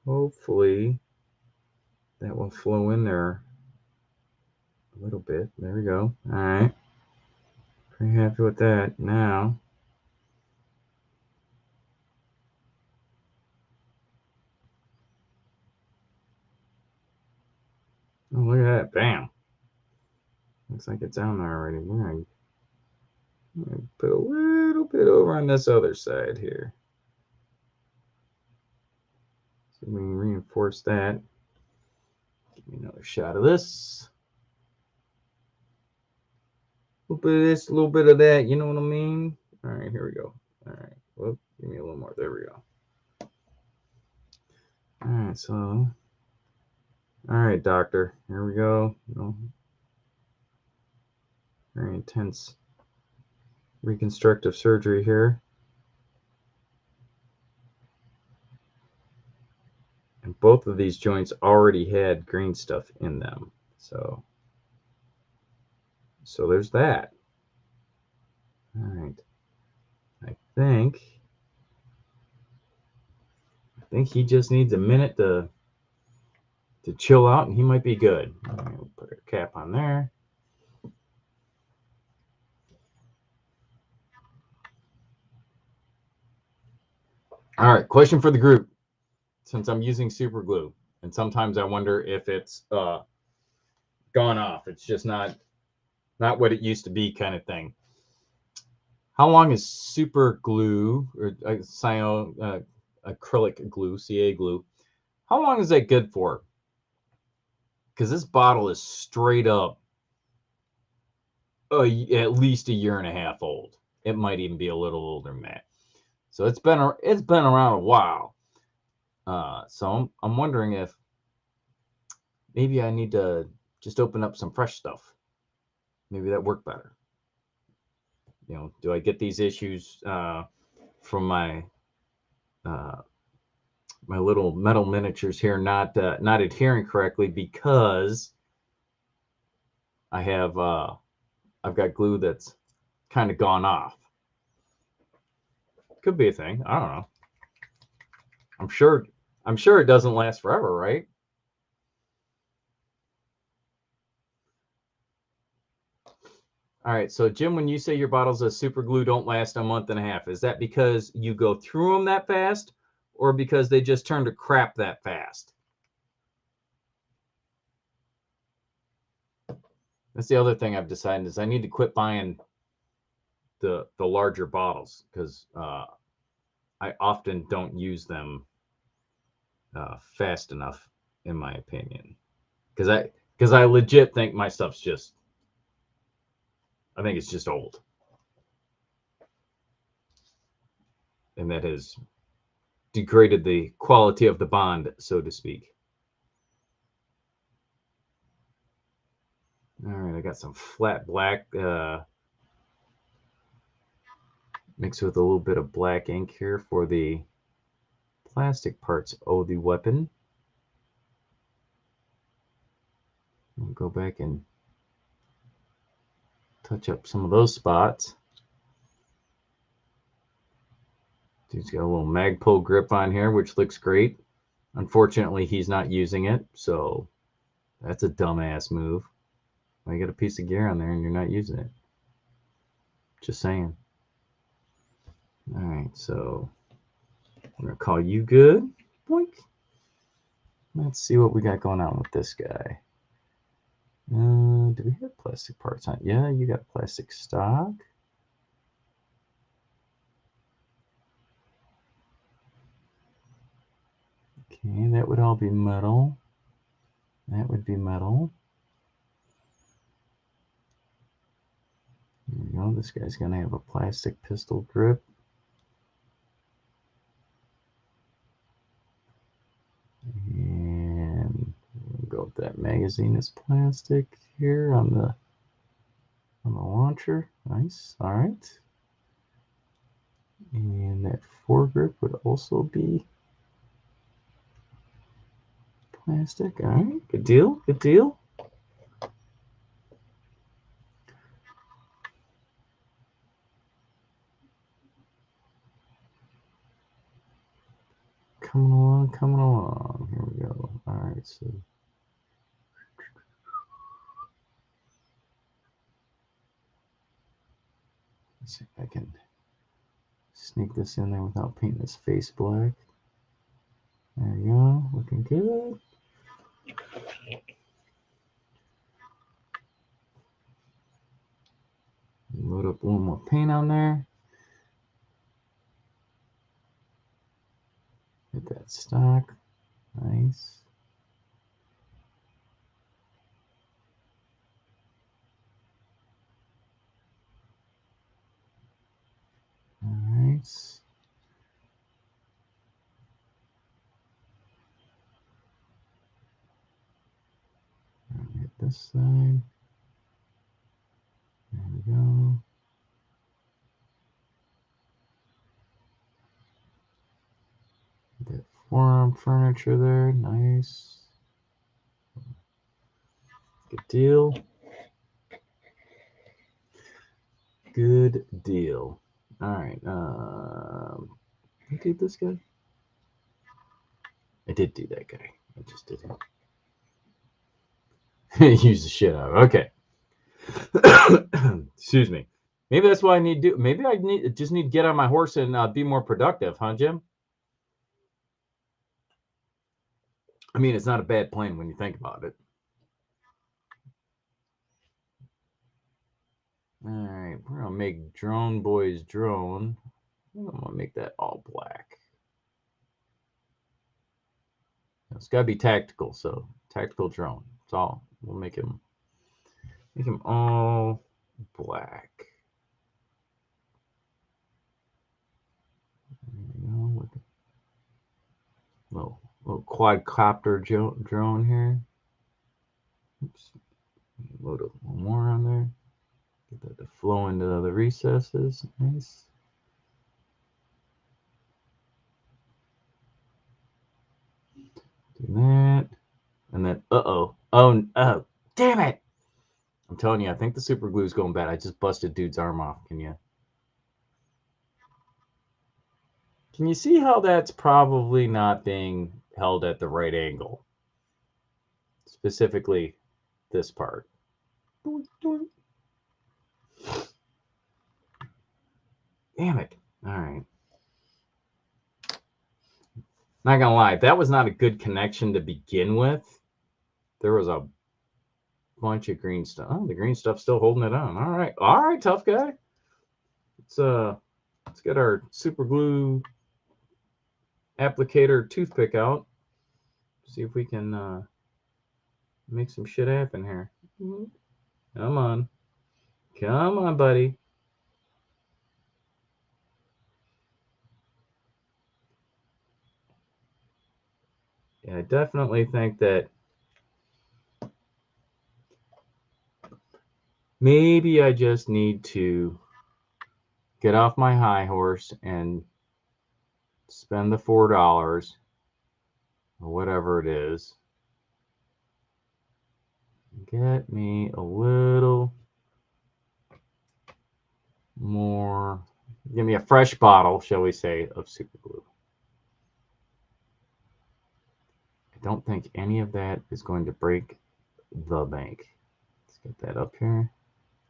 hopefully that will flow in there a little bit. There we go. All right. Pretty happy with that. Now, oh, look at that. Bam. Looks like it's on there already. We're going to put a little bit over on this other side here. So we can reinforce that. Give me another shot of this. A little bit of this, a little bit of that. You know what I mean? All right, here we go. All right. Whoop, give me a little more. There we go. All right, so. All right, doctor. Here we go. No. Very intense reconstructive surgery here. And both of these joints already had green stuff in them. So there's that. All right. I think he just needs a minute to to chill out, and he might be good. We'll put a cap on there. All right, question for the group. Since I'm using super glue, and sometimes I wonder if it's gone off. It's just not what it used to be, kind of thing. How long is super glue or acrylic glue, CA glue? How long is that good for? Because this bottle is straight up at least a year and a half old. It might even be a little older than that. So it's been around a while. So I'm wondering if maybe I need to just open up some fresh stuff. Maybe that worked better. You know, do I get these issues from my my little metal miniatures here not adhering correctly because I have I've got glue that's kind of gone off? Could be a thing. I don't know. I'm sure it doesn't last forever, right? All right. So Jim, when you say your bottles of super glue don't last a month and a half, is that because you go through them that fast, or because they just turn to crap that fast? That's the other thing I've decided is I need to quit buying the larger bottles because I often don't use them fast enough, in my opinion. Because I legit think my stuff's just, I think it's just old, and that has degraded the quality of the bond, so to speak. All right, I got some flat black mixed with a little bit of black ink here for the plastic parts of the weapon. We'll go back and touch up some of those spots. Dude's got a little Magpul grip on here, which looks great. Unfortunately, he's not using it, so that's a dumbass move. Why you got a piece of gear on there and you're not using it? Just saying. All right, so I'm gonna call you good. Boink. Let's see what we got going on with this guy. Do we have plastic parts on? Yeah, you got plastic stock. Okay, that would all be metal. That would be metal. There we go. This guy's gonna have a plastic pistol grip. And we'll go with that magazine is plastic here on the launcher. Nice. All right. And that foregrip would also be plastic. All right. Good deal. Good deal. Coming along, coming along. Here we go. All right. So let's see if I can sneak this in there without painting his face black. There we go. Looking good. Load up a little more paint on there. Hit that stock. Nice. All right. Hit this side. There we go. That forearm furniture there. Nice. Good deal. Good deal. All right. I did this guy. I did do that guy. I just did him. Use the shit out of it. Okay. Excuse me. Maybe that's what I need to do. Maybe I just need to get on my horse and be more productive, huh, Jim? I mean, it's not a bad plan when you think about it. All right, we're gonna make Drone Boy's drone. I'm gonna make that all black. It's gotta be tactical, so tactical drone. It's all. We'll make him all black. There we go. With a little quadcopter drone here. Oops. Load a little more on there. Get that to flow into the other recesses. Nice. Do that. And then, oh, damn it. I'm telling you, I think the super glue is going bad. I just busted dude's arm off. Can you see how that's probably not being held at the right angle? Specifically, this part. Damn it. All right. Not gonna lie, that was not a good connection to begin with. There was a bunch of green stuff. Oh, the green stuff's still holding it on. All right, tough guy. Let's get our super glue applicator toothpick out. See if we can make some shit happen here. Come on, buddy. Yeah, I definitely think that maybe I just need to get off my high horse and spend the $4 or whatever it is. Get me a little more, give me a fresh bottle, shall we say, of super glue. I don't think any of that is going to break the bank. Let's get that up here.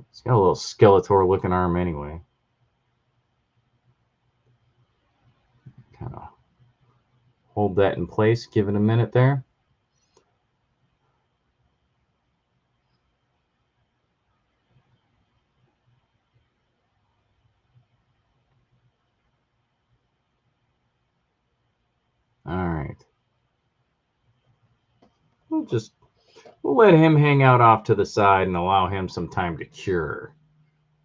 It's got a little Skeletor looking arm anyway. Kind of hold that in place, give it a minute there. All right. We'll let him hang out off to the side and allow him some time to cure.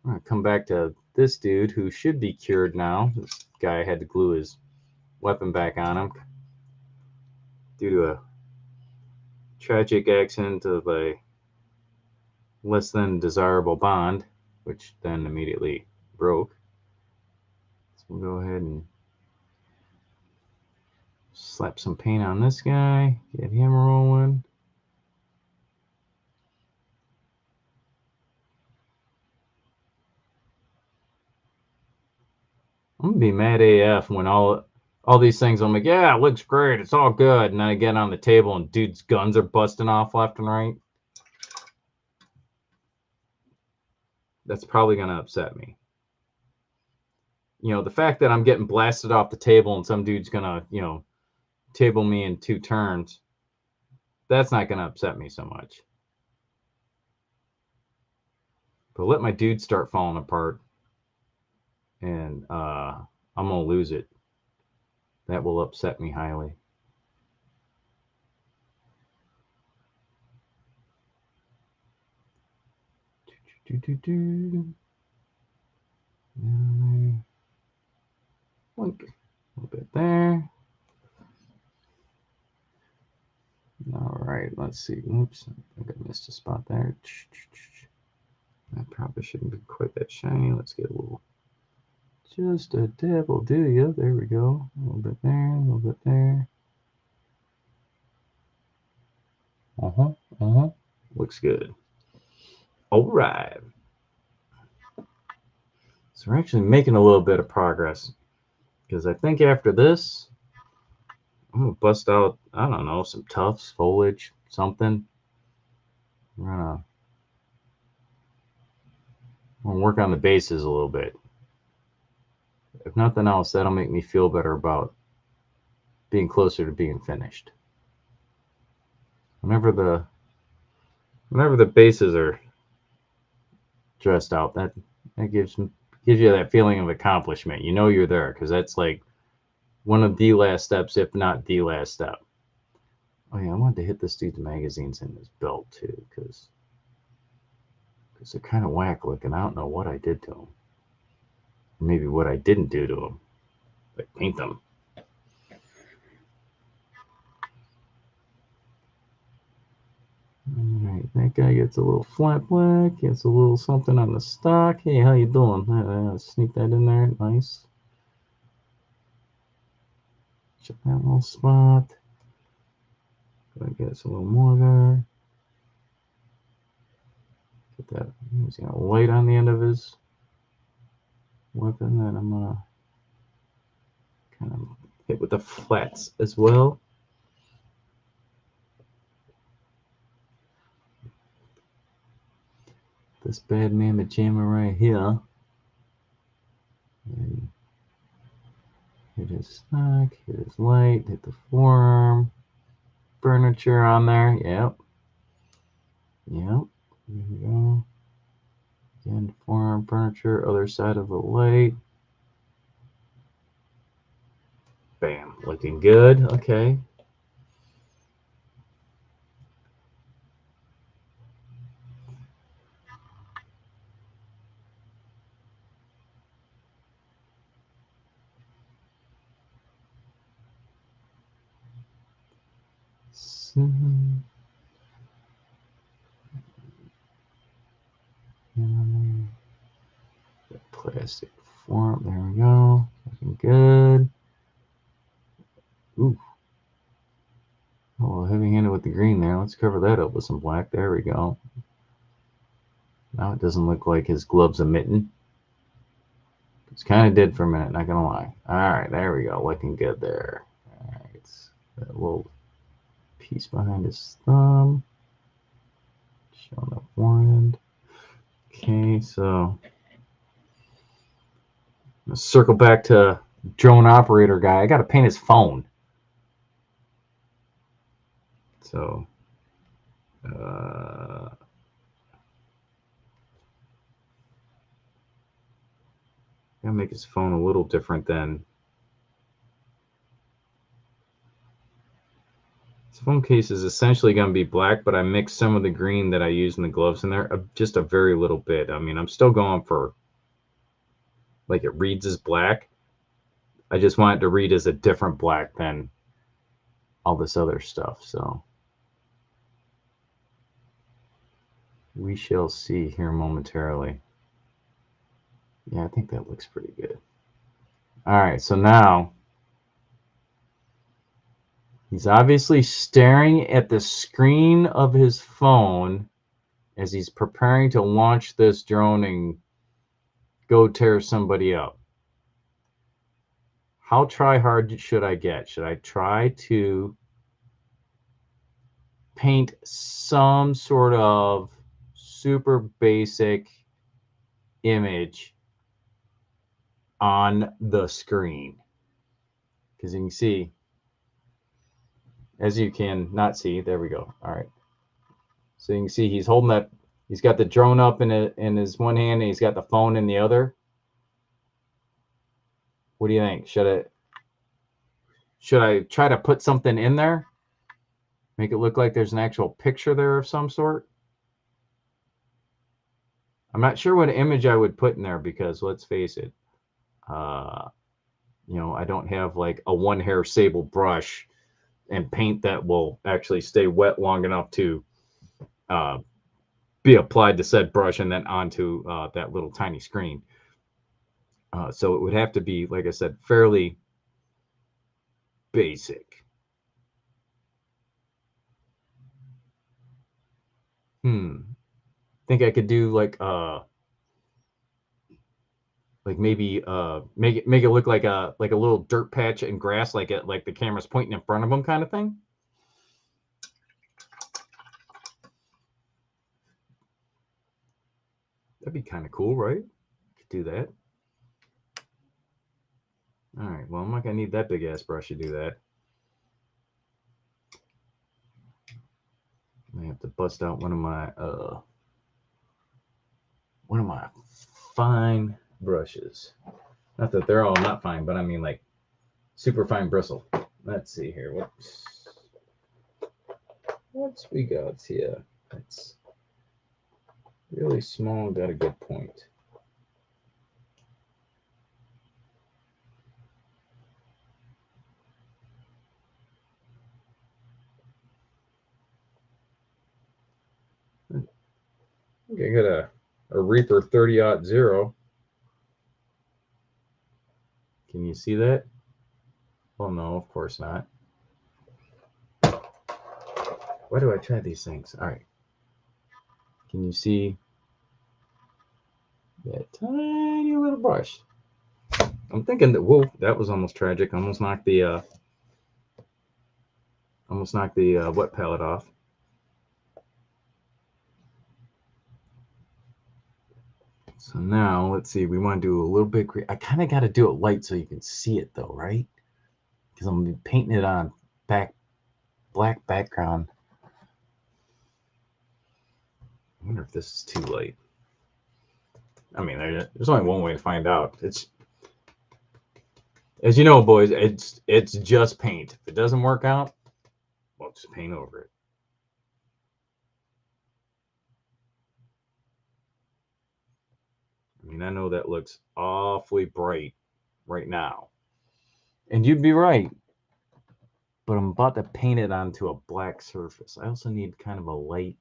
I'm gonna come back to this dude who should be cured now. This guy had to glue his weapon back on him due to a tragic accident of a less than desirable bond, which then immediately broke. So we'll go ahead and slap some paint on this guy, get him rolling. I'm gonna be mad AF when all these things I'm like, yeah, it looks great, it's all good, and then I get on the table and dude's guns are busting off left and right. That's probably gonna upset me. You know, the fact that I'm getting blasted off the table and some dude's gonna, table me in 2 turns, that's not gonna upset me so much. But let my dude start falling apart, and I'm gonna lose it. That will upset me highly. A little bit there. All right, let's see. Oops, I think I missed a spot there. That probably shouldn't be quite that shiny. Let's get a little, just a dab will do you. There we go. A little bit there, a little bit there. Looks good. All right. So we're actually making a little bit of progress, because I think after this, I'm gonna bust out, I don't know, some tufts, foliage, something. We're gonna work on the bases a little bit. If nothing else, that'll make me feel better about being closer to being finished. Whenever the bases are dressed out, that gives you that feeling of accomplishment. You know you're there because that's like one of the last steps, if not the last step. Oh yeah, I wanted to hit this dude's magazines in his belt too, because they're kind of whack looking. I don't know what I did to them. Maybe what I didn't do to them. Like paint them. Alright, that guy gets a little flat black, gets a little something on the stock. Hey, how you doing? Sneak that in there, nice. Check that little spot. Gonna get a little more there. Get that, he's got a light on the end of his weapon that I'm gonna kind of hit with the flats as well. This bad mamma jamma right here. And hit his stock, hit his light, hit the forearm. Furniture on there. Yep. There we go. Again, forearm furniture, other side of the light. Bam. Looking good. Okay. Plastic form. There we go. Looking good. Ooh. Oh, heavy-handed with the green there. Let's cover that up with some black. There we go. Now it doesn't look like his glove's a mitten. It's kind of did for a minute, not gonna lie. All right, there we go. Looking good there. All right, that little piece behind his thumb. Showing the forehand. Okay, so let's circle back to drone operator guy. I got to paint his phone. So, gotta make his phone a little different than his phone case is essentially going to be black, but I mixed some of the green that I used in the gloves in there, just a very little bit. I mean, I'm still going for like it reads as black. I just want it to read as a different black than all this other stuff. So we shall see here momentarily. Yeah, I think that looks pretty good. All right, so now he's obviously staring at the screen of his phone as he's preparing to launch this drone and go tear somebody up. How try hard should I get? Should I try to paint some sort of super basic image on the screen? Because you can see, as you can not see, there we go. All right. So you can see he's holding that, he's got the drone up in his one hand and he's got the phone in the other. What do you think? Should I try to put something in there? Make it look like there's an actual picture there of some sort? I'm not sure what image I would put in there because let's face it, you know, I don't have like a one hair sable brush and paint that will actually stay wet long enough to be applied to said brush and then onto that little tiny screen. So it would have to be, like I said, fairly basic. Think I could do like maybe make it look like a little dirt patch and grass, like the camera's pointing in front of them kind of thing. That'd be kind of cool, right? Could do that. All right, well, I'm not gonna need that big ass brush to do that. I have to bust out one of my fine brushes. Not that they're all not fine, but I mean like super fine bristle. Let's see here. What's we got here? That's really small, got a good point. I got a Reaper 30-0. Can you see that? Well, no, of course not. Why do I try these things? All right. Can you see that tiny little brush? I'm thinking that, whoa, that was almost tragic. Almost knocked the wet palette off. So now let's see. We want to do a little bit. I kind of got to do it light so you can see it though, right? Because I'm gonna be painting it on black background. I wonder if this is too light. I mean, there's only one way to find out. It's, as you know, boys, it's just paint. If it doesn't work out, well, just paint over it. I mean, I know that looks awfully bright right now, and you'd be right. But I'm about to paint it onto a black surface. I also need kind of a light.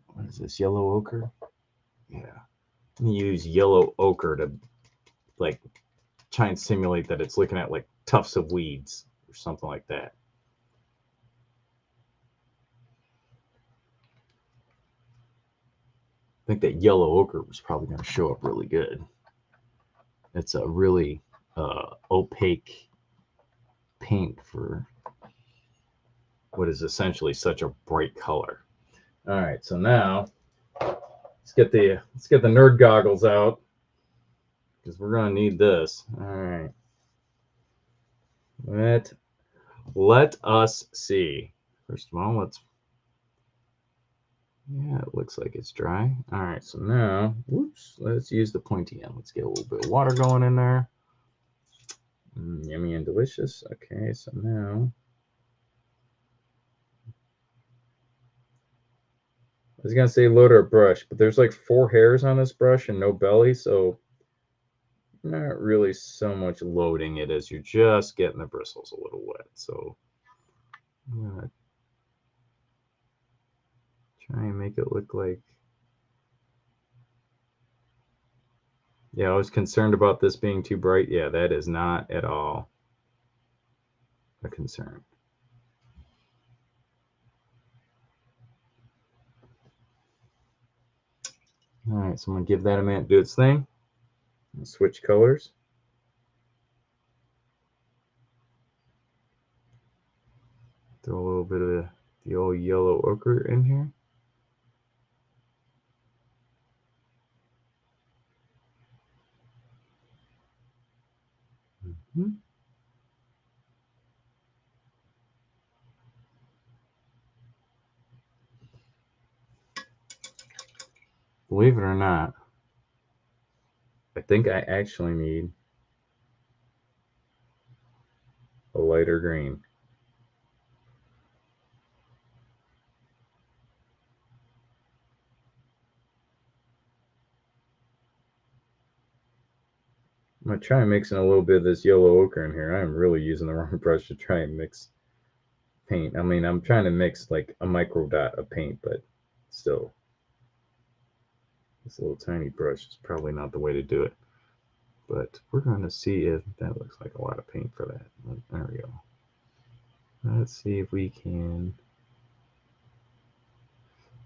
What is this? Yellow ochre? Yeah. I'm gonna use yellow ochre to like try and simulate that it's looking at like tufts of weeds or something like that. I think that yellow ochre was probably going to show up really good. It's a really opaque paint for what is essentially such a bright color. All right, so now let's get the nerd goggles out because we're going to need this. All right. Let us see. First of all, yeah, it looks like it's dry. All right, so now, whoops, let's use the pointy end. Let's get a little bit of water going in there. Yummy and delicious. Okay, so now, I was gonna say load our brush, but there's like 4 hairs on this brush and no belly, so not really so much loading it as you're just getting the bristles a little wet. So I'm gonna try and make it look like, yeah, I was concerned about this being too bright. Yeah, that is not at all a concern. All right, so I'm gonna give that a minute to do its thing. Switch colors. Throw a little bit of the old yellow ochre in here. Mm-hmm. Believe it or not, I think I actually need a lighter green. I'm going to try and mix in a little bit of this yellow ochre in here. I'm really using the wrong brush to try and mix paint. I mean, I'm trying to mix like a micro dot of paint, but still, this little tiny brush is probably not the way to do it. But we're going to see if that looks like a lot of paint for that. There we go. Let's see if we can.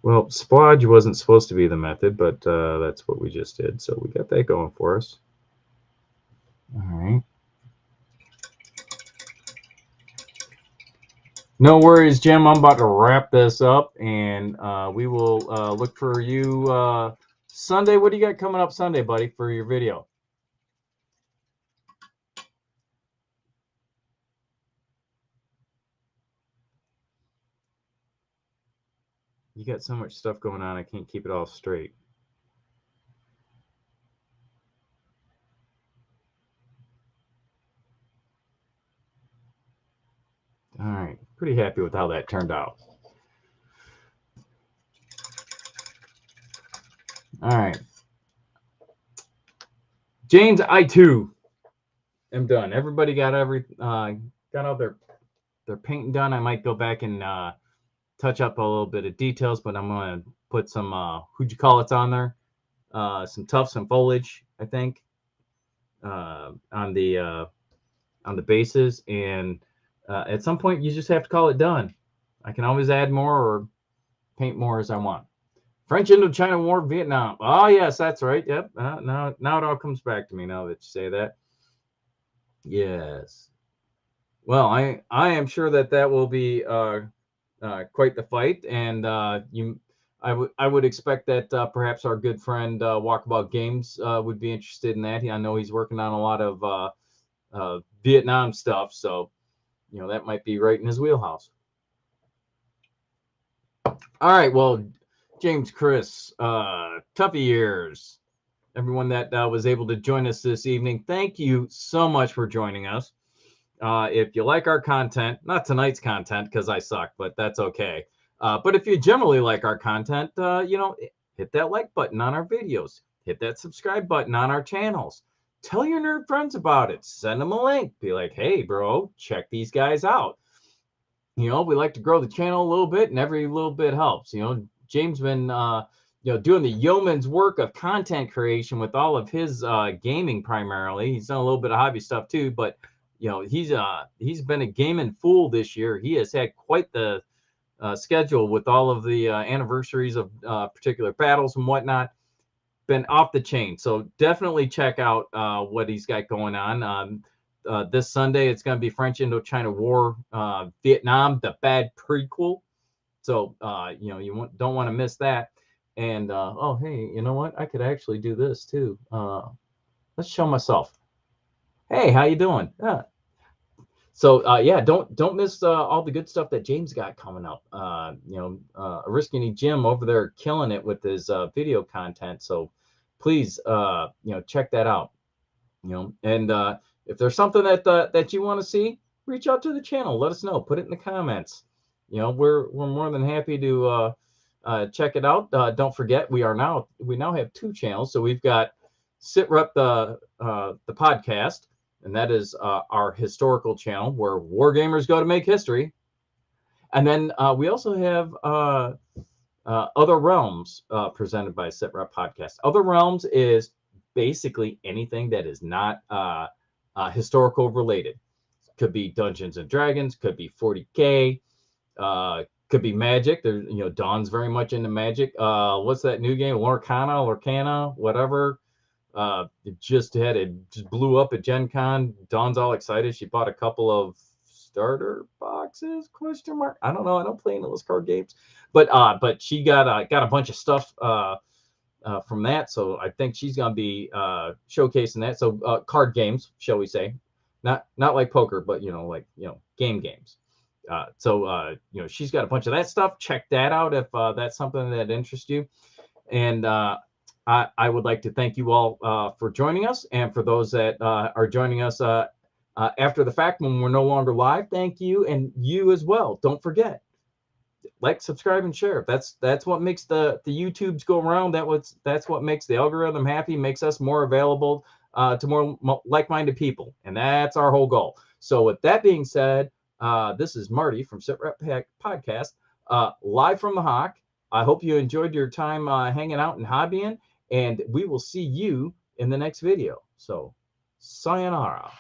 Well, splodge wasn't supposed to be the method, but that's what we just did. So we got that going for us. All right. No worries, Jim. I'm about to wrap this up, and we will look for you Sunday. What do you got coming up Sunday, buddy, for your video? You got so much stuff going on, I can't keep it all straight. All right, pretty happy with how that turned out. All right, James, I too am done. Everybody got got all their painting done. I might go back and touch up a little bit of details, but I'm gonna put some who'd you call it's on there, some tufts and foliage, I think, on the bases, and at some point you just have to call it done. I can always add more or paint more as I want. French Indochina War, Vietnam. Oh yes, that's right. Yep. Now it all comes back to me now that you say that. Yes. Well, I am sure that will be quite the fight, and I would expect that perhaps our good friend Walkabout Games would be interested in that. I know he's working on a lot of Vietnam stuff, so that might be right in his wheelhouse. All right, well, James, Chris, toughy years. Everyone that was able to join us this evening, thank you so much for joining us. If you like our content, not tonight's content because I suck, but that's okay. But if you generally like our content, hit that like button on our videos, hit that subscribe button on our channels. Tell your nerd friends about it. Send them a link. Be like, hey, bro, check these guys out. We like to grow the channel a little bit, and every little bit helps. James been doing the yeoman's work of content creation with all of his gaming primarily. He's done a little bit of hobby stuff too, but he's been a gaming fool this year. He has had quite the schedule with all of the anniversaries of particular battles and whatnot. Been off the chain. So definitely check out what he's got going on. This Sunday, it's going to be French Indochina War, Vietnam, the bad prequel. So, don't want to miss that. And, oh, hey, you know what? I could actually do this too. Let's show myself. Hey, how you doing? Yeah. So, yeah, don't miss all the good stuff that James got coming up. Risky Jim over there killing it with his video content. So please, check that out. And if there's something that you want to see, reach out to the channel. Let us know. Put it in the comments. We're more than happy to check it out. Don't forget, we now have two channels. So we've got SitRep the podcast, and that is our historical channel where wargamers go to make history. And then we also have Other Realms presented by SitRep Podcast. Other Realms is basically anything that is not historical related. Could be Dungeons and Dragons, could be 40K, could be Magic. There's, Dawn's very much into Magic. What's that new game? Lorcana, whatever. It just blew up at Gen Con. Dawn's all excited. She bought a couple of starter boxes? Question mark. I don't know. I don't play any of those card games, but she got a bunch of stuff from that. So I think she's gonna be showcasing that. So card games, shall we say, not like poker, but game games. So she's got a bunch of that stuff. Check that out if that's something that interests you. And I would like to thank you all for joining us, and for those that are joining us after the fact when we're no longer live, thank you, and you as well. Don't forget, like, subscribe, and share. That's what makes the YouTubes go around. That's what makes the algorithm happy, makes us more available to more like-minded people, and that's our whole goal. So with that being said, this is Marty from SitRep Podcast, live from the Hawk. I hope you enjoyed your time hanging out and hobbying, and we will see you in the next video. So, sayonara.